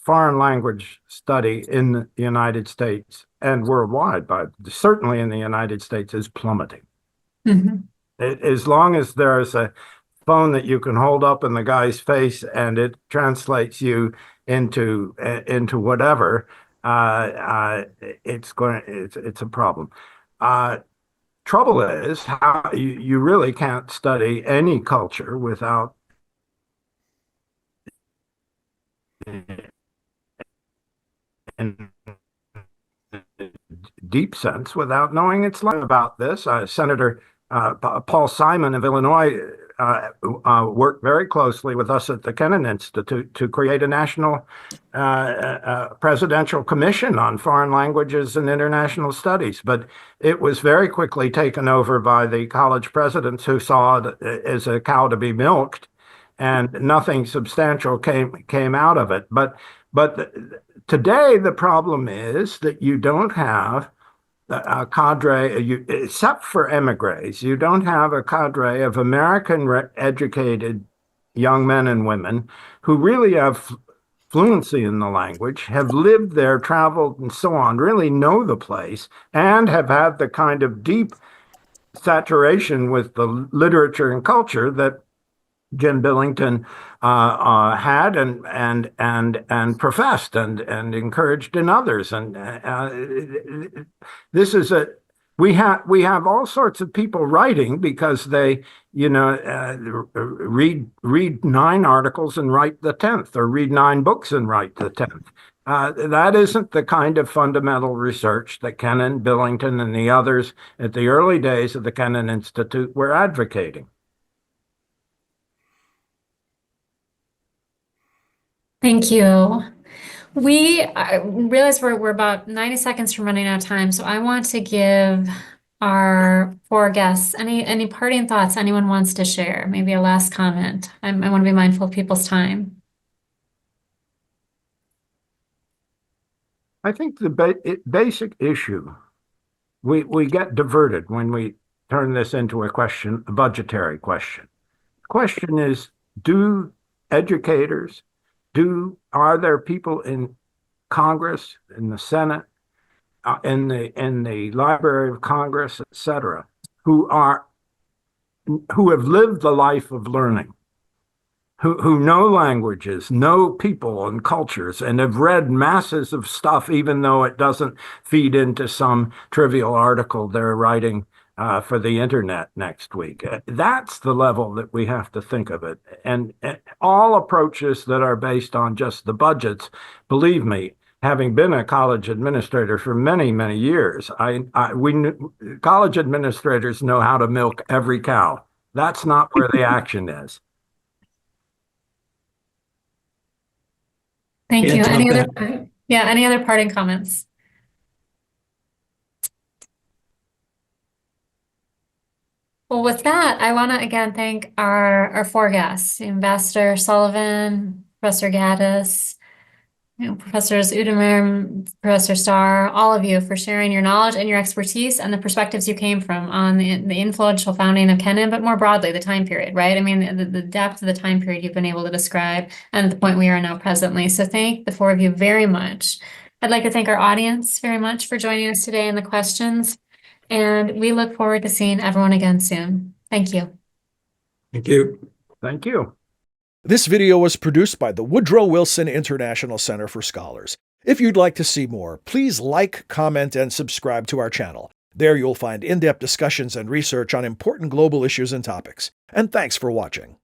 foreign language study in the United States and worldwide, but certainly in the United States, is plummeting. As long as there's a phone that you can hold up in the guy's face and it translates you into whatever, it's a problem. Trouble is, how you really can't study any culture without in deep sense without knowing its language. About this, Senator Paul Simon of Illinois worked very closely with us at the Kennan Institute to create a national presidential commission on foreign languages and international studies. But it was very quickly taken over by the college presidents who saw it as a cow to be milked, and nothing substantial came out of it. But today, the problem is that you don't have a cadre, except for emigres, you don't have a cadre of American-educated young men and women who really have fluency in the language, have lived there, traveled, and so on, really know the place, and have had the kind of deep saturation with the literature and culture that Jim Billington had and professed and encouraged in others. And this is we have all sorts of people writing because they read 9 articles and write the 10th, or read 9 books and write the 10th. That isn't the kind of fundamental research that Kennan, Billington, and the others at the early days of the Kennan Institute were advocating. Thank you. I realize we're about 90 seconds from running out of time, so I want to give our 4 guests any parting thoughts anyone wants to share, maybe a last comment. I want to be mindful of people's time. I think the basic issue, we get diverted when we turn this into a budgetary question. The question is, do educators, are there people in Congress, in the Senate, in the Library of Congress, et cetera, who have lived the life of learning, who know languages, know people and cultures, and have read masses of stuff, even though it doesn't feed into some trivial article they're writing for the internet next week. That's the level that we have to think of it. And all approaches that are based on just the budgets, believe me, having been a college administrator for many, many years, college administrators know how to milk every cow. That's not where the action is. Thank you. Any other parting comments? Well, with that, I want to again thank our 4 guests, Ambassador Sullivan, Professor Gaddis, Professors Udemer, Professor Starr, all of you for sharing your knowledge and your expertise and the perspectives you came from on the influential founding of Kennan, but more broadly, the time period, right? I mean, the depth of the time period you've been able to describe and the point we are now presently. So thank the four of you very much. I'd like to thank our audience very much for joining us today and the questions. And we look forward to seeing everyone again soon. Thank you. Thank you. Thank you. This video was produced by the Woodrow Wilson International Center for Scholars. If you'd like to see more, please like, comment, and subscribe to our channel. There you'll find in-depth discussions and research on important global issues and topics. And thanks for watching.